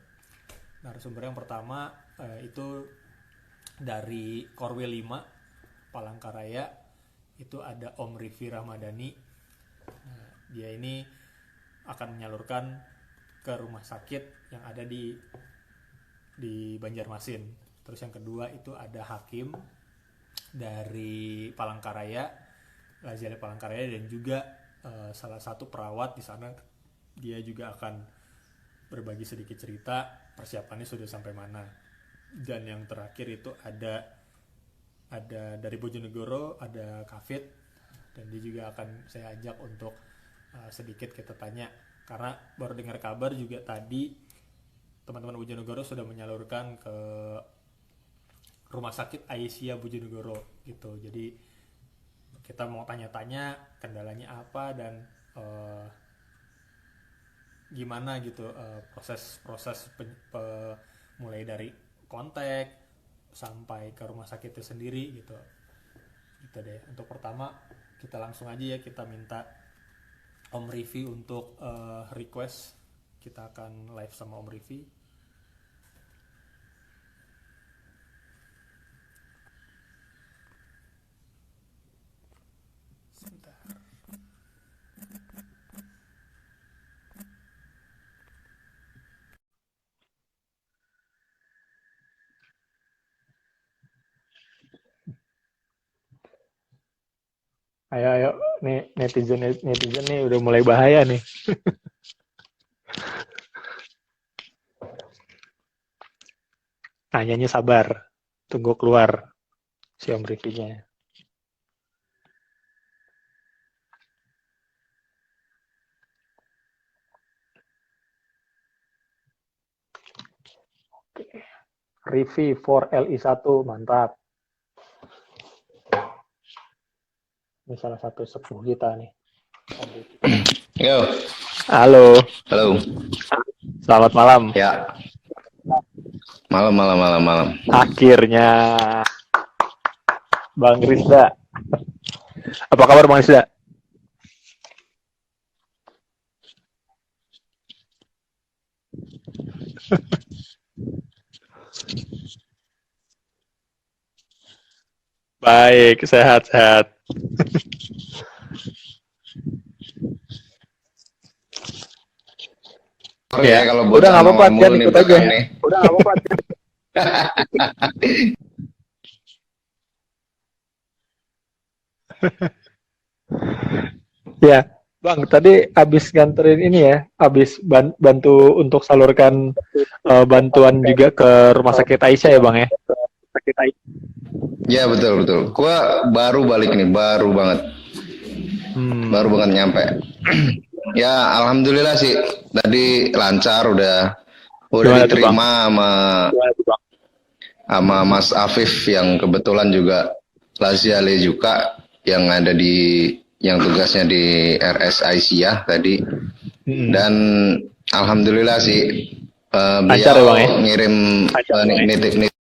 S1: Narasumber yang pertama itu dari Korwil 5 Palangkaraya, itu ada Om Rifi Ramadhani. Dia ini akan menyalurkan ke rumah sakit yang ada di Banjarmasin. Terus yang kedua itu ada Hakim dari Palangkaraya, Lazio Palangkaraya, dan juga salah satu perawat di sana. Dia juga akan berbagi sedikit cerita persiapannya sudah sampai mana. Dan yang terakhir itu ada dari Bojonegoro, ada Kafit, dan dia juga akan saya ajak untuk sedikit kita tanya, karena baru dengar kabar juga tadi teman-teman Bojonegoro sudah menyalurkan ke rumah sakit Aisyah Bojonegoro gitu. Jadi kita mau tanya-tanya kendalanya apa, dan gimana gitu proses mulai dari kontak sampai ke rumah sakitnya sendiri gitu deh. Untuk pertama kita langsung aja ya, kita minta Om Rifi untuk request. Kita akan live sama Om Rifi. Sebentar. Ayo, nih netizen nih udah mulai bahaya nih. Nanyanya sabar, tunggu keluar si Om Rifi-nya. Rifi for LI1, mantap. Ini salah satu sepuh kita nih.
S5: Yo,
S1: Halo,
S5: halo.
S1: selamat malam.
S5: Ya. Malam.
S1: Akhirnya Bang Rizda. Apa kabar Bang Rizda? Baik, sehat-sehat.
S5: Oke,
S1: Ya,
S5: kalau
S1: udah nggak apa-apa,
S5: ngomong
S1: Tian,
S5: mulu nih
S1: ikut aja.
S5: belakang nih.
S1: Udah nggak apa-apa. Ya, Bang, tadi habis nganterin ini ya, habis bantu untuk salurkan bantuan juga ke rumah sakit Aisyah ya, Bang ya?
S5: Ya, betul. Gua baru balik nih, baru banget nyampe. Ya, alhamdulillah sih. Tadi lancar, udah
S1: Gimana tuh,
S5: diterima sama sama Mas Afif yang kebetulan juga Laziale juga yang ada di yang tugasnya di RS Aisyah tadi. Dan alhamdulillah sih
S1: Lancar ya,
S5: beliau
S1: Bang, ya?
S5: ngirim nitip-nitip.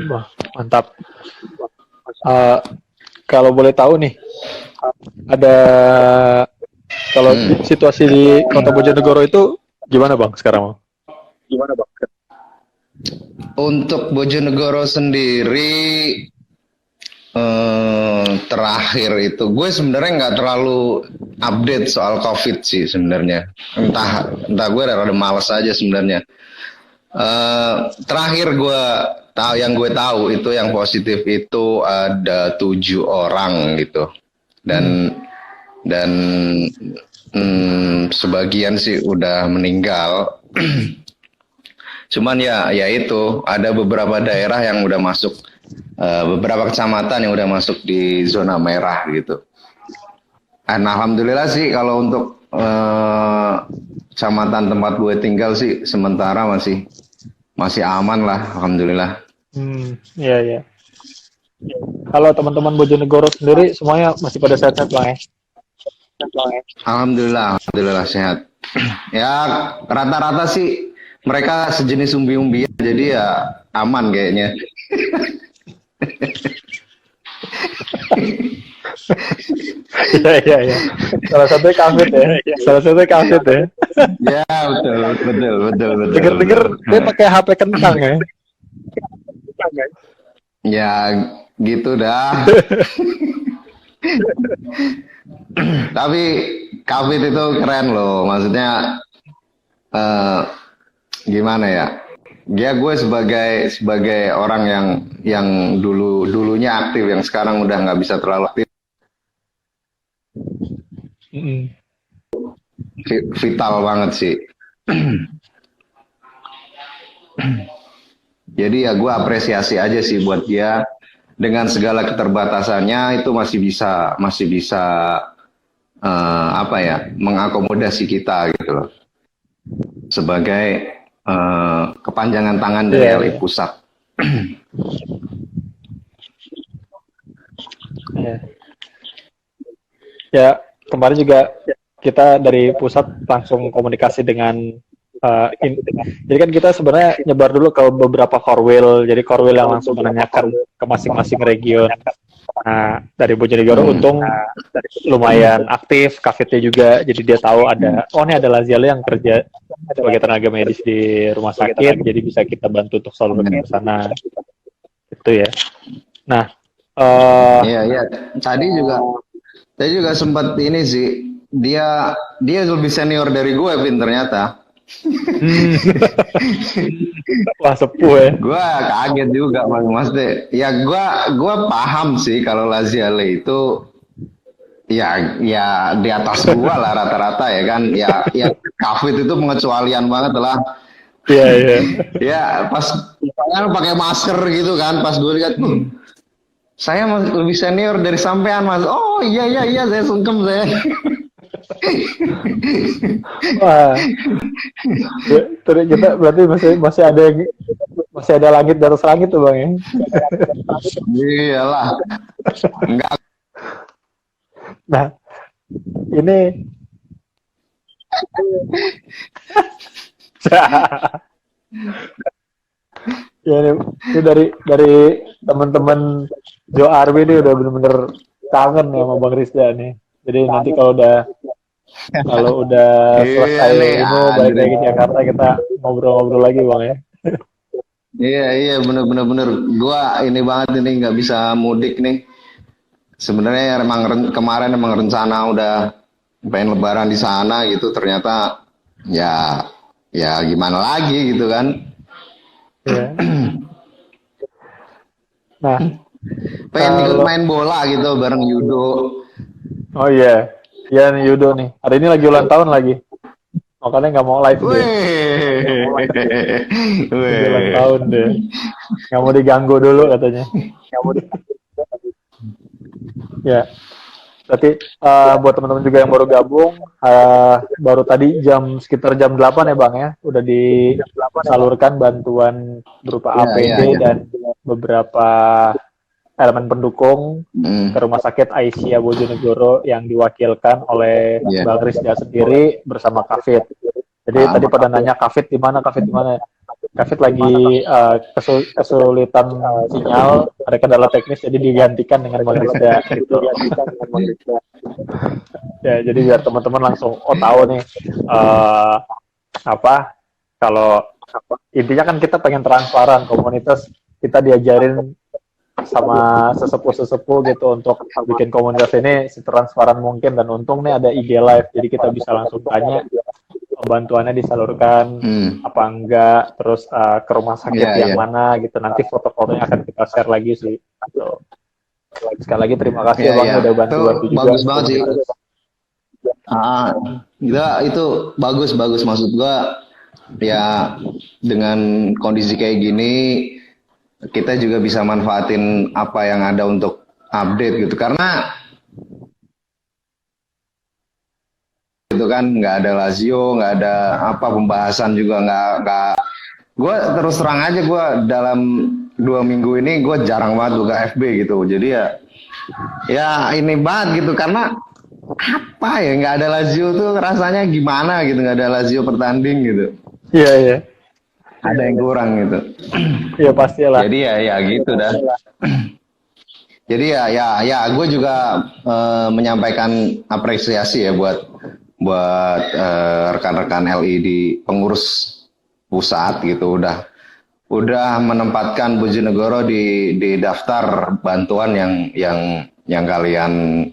S1: Wah, mantap. Eh, kalau boleh tahu nih, ada kalau situasi di Kota Bojonegoro itu gimana Bang sekarang, Bang?
S5: Untuk Bojonegoro sendiri terakhir itu gue sebenarnya nggak terlalu update soal COVID sih sebenarnya. Entah gue rada males aja sebenarnya. Terakhir gue tahu yang gue tahu itu yang positif itu ada 7 orang gitu. Dan sebagian sih udah meninggal. Cuman ya itu ada beberapa daerah yang udah masuk, beberapa kecamatan yang udah masuk di zona merah gitu. Dan alhamdulillah sih kalau untuk kecamatan tempat gue tinggal sih sementara masih aman lah, alhamdulillah.
S1: Iya, iya. Kalau teman-teman Bojonegoro sendiri semuanya masih pada sehat-sehat, Bang, ya?
S5: Alhamdulillah sehat. Ya rata-rata sih mereka sejenis umbi-umbian, jadi ya aman kayaknya.
S1: Iya, iya. Salah satunya COVID ya.
S5: Ya betul.
S1: Dengar-dengar dia pakai HP kentang ya.
S5: Ya gitu dah. Tapi COVID itu keren loh, maksudnya gimana ya? Ya gue sebagai orang yang dulunya aktif, yang sekarang udah nggak bisa terlalu aktif, vital banget sih. Jadi ya gue apresiasi aja sih buat dia, dengan segala keterbatasannya itu masih bisa mengakomodasi kita gitu loh, sebagai kepanjangan tangan dari LI Pusat.
S1: Ya, kemarin juga kita dari pusat langsung komunikasi dengan jadi kan kita sebenarnya nyebar dulu ke beberapa korwil, jadi korwil yang langsung menanyakan ke masing-masing region. Nah, dari Bojonegoro untung lumayan aktif, COVID-nya juga, jadi dia tahu ini ada Laziale yang kerja sebagai tenaga medis di rumah sakit, jadi bisa kita bantu untuk salurkan ke sana. Itu ya. Nah,
S5: Iya. Tadi juga sempat ini sih, dia lebih senior dari gue, Vin, ternyata.
S1: Wah, sepuh ya.
S5: Gue kaget juga, maksudnya. Ya gue paham sih kalau Laziale itu ya di atas gue lah rata-rata ya kan. Ya COVID itu pengecualian banget lah.
S1: Iya.
S5: Ya pas pakai masker gitu kan, pas gue lihat saya lebih senior dari sampean, Mas. Oh iya saya sungkem saya.
S1: Wah, terus kita berarti masih ada langit di atas langit tuh Bang ya.
S5: Iyalah. Enggak.
S1: Nah, ini ya ini dari teman-teman Jo Arwi ini udah bener-bener kangen ya sama Bang Rizda nih. Jadi nanti kalau udah selesai ini balik lagi ke Jakarta, kita ngobrol-ngobrol lagi Bang ya.
S5: Iya bener. Gua ini banget ini nggak bisa mudik nih. Sebenarnya kemarin rencana udah pengen lebaran di sana gitu, ternyata ya gimana lagi gitu kan.
S1: Iya. Nah,
S5: pengen ikut main bola gitu bareng Yudo.
S1: Oh iya, nih Yudo nih. Hari ini lagi ulang tahun lagi. Makanya nggak mau live deh. Ulang tahun deh. Nggak mau diganggu dulu katanya. Ya, berarti buat teman-teman juga yang baru gabung, baru tadi sekitar jam 8 ya Bang ya, udah disalurkan bantuan berupa
S5: Ya,
S1: APD
S5: ya, ya.
S1: dan beberapa elemen pendukung ke Rumah Sakit Aisyah Bojonegoro yang diwakilkan oleh
S5: Ya.
S1: Bang Rizda sendiri bersama Kafit. Jadi tadi pada nanya Kafit di mana, Kafit di mana? Kafit lagi kesulitan sinyal, ada kendala teknis, jadi digantikan dengan Bang Rizda gitu. Ya, jadi biar teman-teman langsung tahu nih apa kalau intinya kan kita pengen transparan, komunitas kita diajarin sama sesepuh-sesepuh gitu untuk bikin komunitas ini setransparan mungkin, dan untung nih ada IG Live jadi kita bisa langsung tanya bantuannya disalurkan apa enggak, terus ke rumah sakit
S5: Iya,
S1: yang
S5: iya.
S1: mana gitu, nanti foto-fotonya akan kita share lagi sih gitu. Sekali lagi terima kasih
S5: Iya,
S1: ya Bang
S5: iya.
S1: udah bantu-bantu
S5: Itu
S1: juga
S5: bagus banget sih.
S1: komunitas.
S5: Itu bagus maksud gua ya, dengan kondisi kayak gini kita juga bisa manfaatin apa yang ada untuk update gitu, karena itu kan nggak ada Lazio, nggak ada apa pembahasan juga, nggak. Gue terus terang aja, gue dalam 2 minggu ini gue jarang banget buka FB gitu, jadi ya ini banget gitu, karena apa ya, nggak ada Lazio tuh rasanya gimana gitu, nggak ada Lazio pertanding gitu,
S1: Iya,
S5: ada yang kurang gitu.
S1: iya pastilah.
S5: Jadi ya gitu dah. Jadi ya gue juga menyampaikan apresiasi ya buat rekan-rekan LI di pengurus pusat gitu, udah menempatkan Bojonegoro di daftar bantuan yang kalian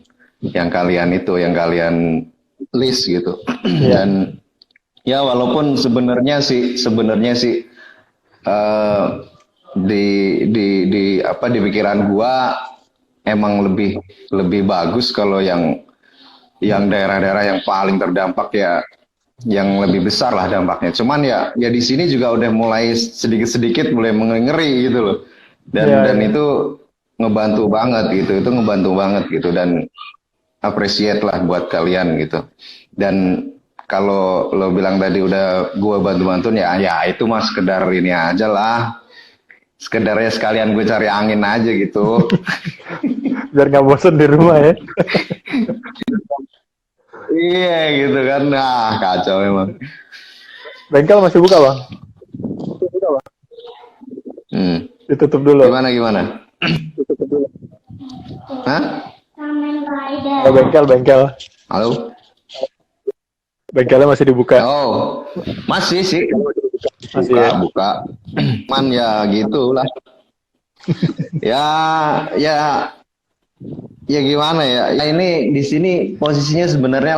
S5: list gitu. Dan ya walaupun sebenarnya sih di pikiran gua emang lebih bagus kalau yang daerah-daerah yang paling terdampak ya, yang lebih besar lah dampaknya. Cuman ya di sini juga udah mulai sedikit-sedikit mulai mengeri gitu loh. Dan itu ngebantu banget gitu, dan appreciate lah buat kalian gitu. Dan kalau lo bilang tadi udah gua bantu-bantuin ya itu mah sekedar ini aja lah. Sekedarnya sekalian gue cari angin aja gitu.
S1: Biar nggak bosen di rumah ya.
S5: Iya gitu kan, nah kacau emang.
S1: Bengkel masih buka Bang? Ditutup dulu.
S5: Gimana? Hah?
S1: Bengkel.
S5: Halo?
S1: Bengkelnya masih dibuka.
S5: Oh, masih sih.
S1: Masih ya?
S5: Buka. Man ya gitulah. ya gimana ya? Ya ini di sini posisinya sebenarnya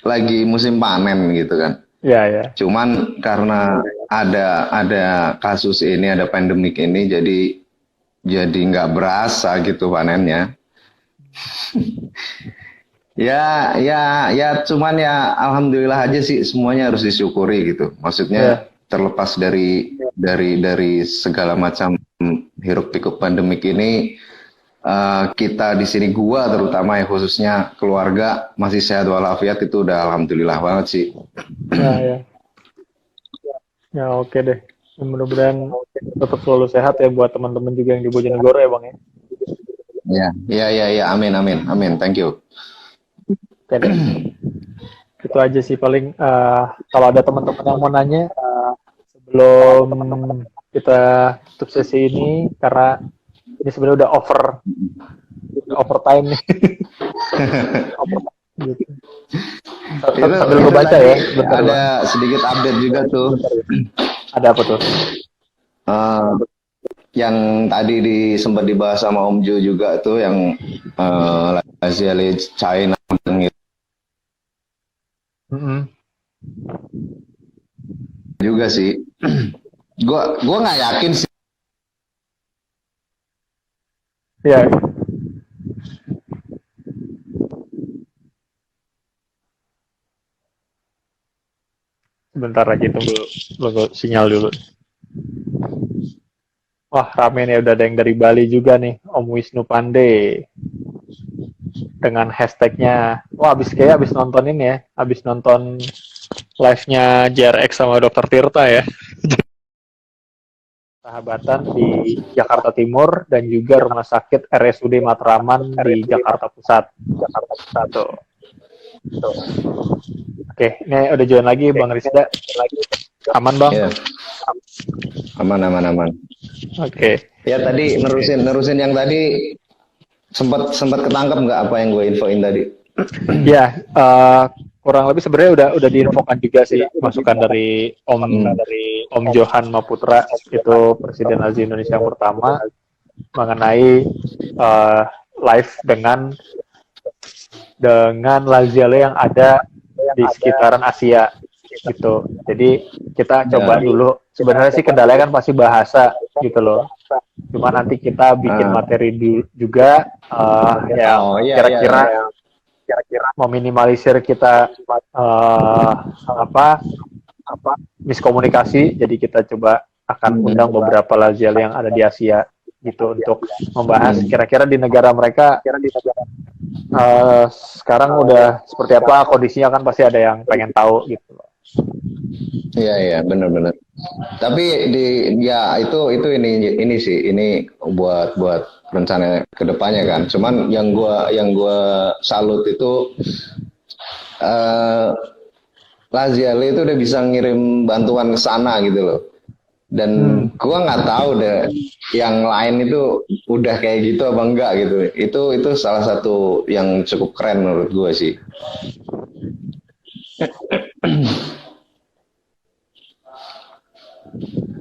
S5: lagi musim panen gitu kan.
S1: Iya.
S5: Cuman karena ada kasus ini, ada pandemik ini, jadi nggak berasa gitu panennya. ya cuman ya alhamdulillah aja sih, semuanya harus disyukuri gitu. Maksudnya terlepas dari segala macam hiruk pikuk pandemik ini, kita di sini, gua terutama ya khususnya keluarga masih sehat walafiat, itu udah alhamdulillah banget sih.
S1: Ya oke deh. Mudah-mudahan tetap selalu sehat ya buat teman-teman juga yang di Bojonegoro ya Bang ya.
S5: Ya, amin, thank you.
S1: Oke deh. Itu aja sih paling. Kalau ada teman-teman yang mau nanya sebelum kita tutup sesi ini, karena ini sebenarnya udah overtime nih. Gitu. Sambil gue baca ya.
S5: Bentar, ada sedikit update juga tuh.
S1: Ada apa tuh?
S5: Yang tadi sempat dibahas sama Om Jo juga tuh, yang Asia China gitu. Juga sih. Gua nggak yakin sih.
S1: Ya. Sebentar lagi tunggu sinyal dulu. Wah, rame nih, udah ada yang dari Bali juga nih, Om Wisnu Pandey. dengan hashtagnya, wah abis nonton ini ya, abis nonton live-nya JRX sama Dokter Tirta ya, sahabatan di Jakarta Timur dan juga Rumah Sakit RSUD Matraman di Jakarta Pusat. Tuh. Oke, ini udah join lagi Bang Rizda. Aman Bang?
S5: Ya, aman aman aman.
S1: Oke.
S5: Ya tadi nerusin yang tadi sempat ketangkep nggak apa yang gue infoin tadi?
S1: Ya, kurang lebih sebenarnya udah diinfokan juga sih masukan dari Om Johan Maputra, itu Presiden Lazi Indonesia yang pertama, mengenai live dengan Laziale yang ada di sekitaran Asia gitu. Jadi kita coba dulu. Sebenarnya sih kendalanya kan pasti bahasa gitu loh. Cuma nanti kita bikin materi juga yang kira-kira meminimalisir kita miskomunikasi. Jadi kita coba akan undang beberapa Laziale yang ada di Asia gitu untuk membahas kira-kira di negara mereka sekarang udah seperti apa kondisinya, kan pasti ada yang pengen tahu gitu loh.
S5: Iya benar-benar. Tapi itu ini sih ini buat rencana kedepannya kan. Cuman yang gua salut itu Laziale itu udah bisa ngirim bantuan ke sana gitu loh. Dan gua nggak tahu deh yang lain itu udah kayak gitu apa enggak gitu. Itu salah satu yang cukup keren menurut gua sih.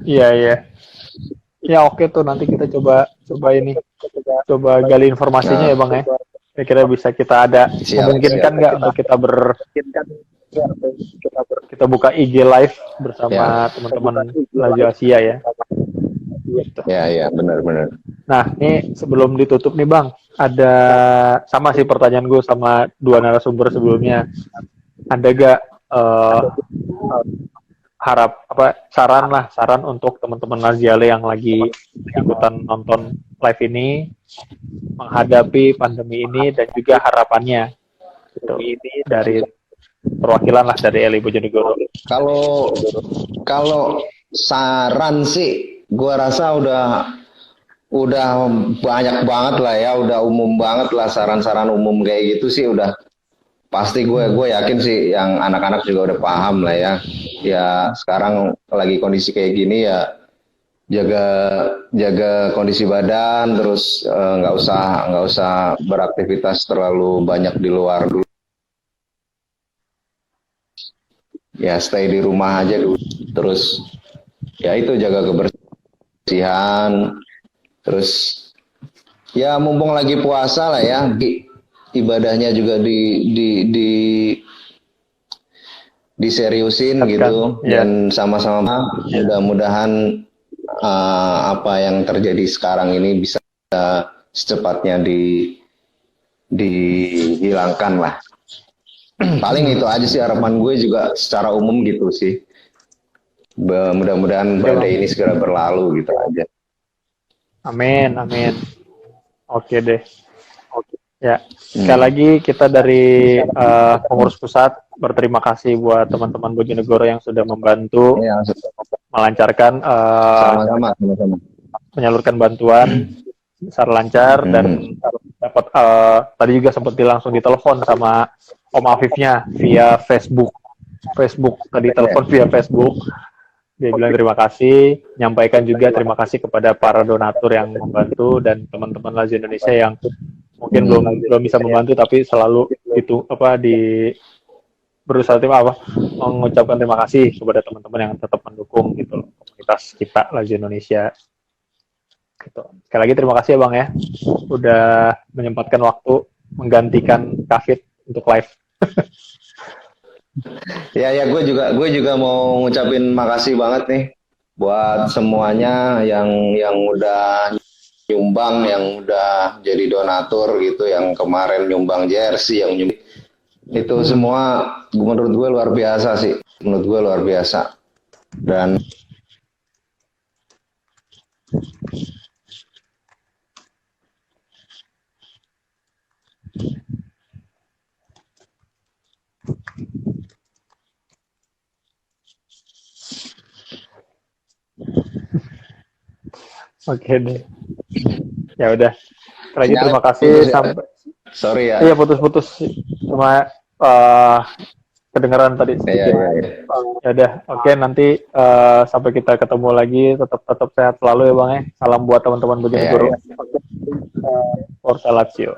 S1: Iya. Ya oke tuh, nanti kita coba gali informasinya ya Bang ya. Kira-kira bisa kita ada memungkinkan nggak untuk kita buka IG live bersama teman-teman Lazi Asia ya. Gitu.
S5: Ya benar.
S1: Nah, ini sebelum ditutup nih Bang, ada sama sih pertanyaan gue sama dua narasumber sebelumnya. Ada gak saran untuk teman-teman Laziale yang lagi ikutan nonton live ini menghadapi pandemi ini dan juga harapannya gitu, dari perwakilan lah dari LI Bojonegoro.
S5: Kalau saran sih gua rasa udah banyak banget lah ya, udah umum banget lah saran-saran umum kayak gitu sih udah pasti gue yakin sih yang anak-anak juga udah paham lah ya. Ya sekarang lagi kondisi kayak gini ya jaga kondisi badan, terus nggak usah beraktivitas terlalu banyak di luar dulu. Ya stay di rumah aja dulu. Terus ya itu jaga kebersihan. Terus ya mumpung lagi puasa lah ya, ibadahnya juga diseriusin gitu dan sama-sama mudah-mudahan apa yang terjadi sekarang ini bisa secepatnya dihilangkan lah. Paling itu aja sih harapan gue juga secara umum gitu sih. Mudah-mudahan badai ini segera berlalu gitu aja.
S1: Amin. Oke deh. Ya, sekali lagi kita dari pengurus pusat berterima kasih buat teman-teman Bojonegoro yang sudah membantu melancarkan
S5: sama-sama
S1: menyalurkan bantuan secara lancar dan dapat tadi juga sempat langsung ditelepon sama Om Afifnya via Facebook tadi telepon via Facebook. Dia bilang terima kasih, nyampaikan juga terima kasih kepada para donatur yang membantu dan teman-teman Lazi Indonesia yang mungkin belum bisa membantu tapi selalu berusaha mengucapkan terima kasih kepada teman-teman yang tetap mendukung gitu loh, komunitas kita Lazi Indonesia. Gitu. Sekali lagi terima kasih ya Bang ya, udah menyempatkan waktu menggantikan Kafit untuk live.
S5: Ya gue juga mau ngucapin makasih banget nih buat semuanya yang udah nyumbang, yang udah jadi donatur gitu, yang kemarin nyumbang jersey, yang nyumbang itu semua menurut gue luar biasa sih, dan
S1: Oke deh. Ya udah. Lagi
S5: Sinyalnya
S1: terima kasih
S5: putus ya.
S1: sampai.
S5: Sorry ya.
S1: Iya putus-putus. Cuma kedengaran tadi
S5: Iya,
S1: sedikit.
S5: iya, iya.
S1: Ya udah. Oke nanti sampai kita ketemu lagi. Tetap sehat selalu ya bang ya. Salam buat teman-teman
S5: Iya,
S1: Bojonegoro.
S5: iya.
S1: Forza Lazio.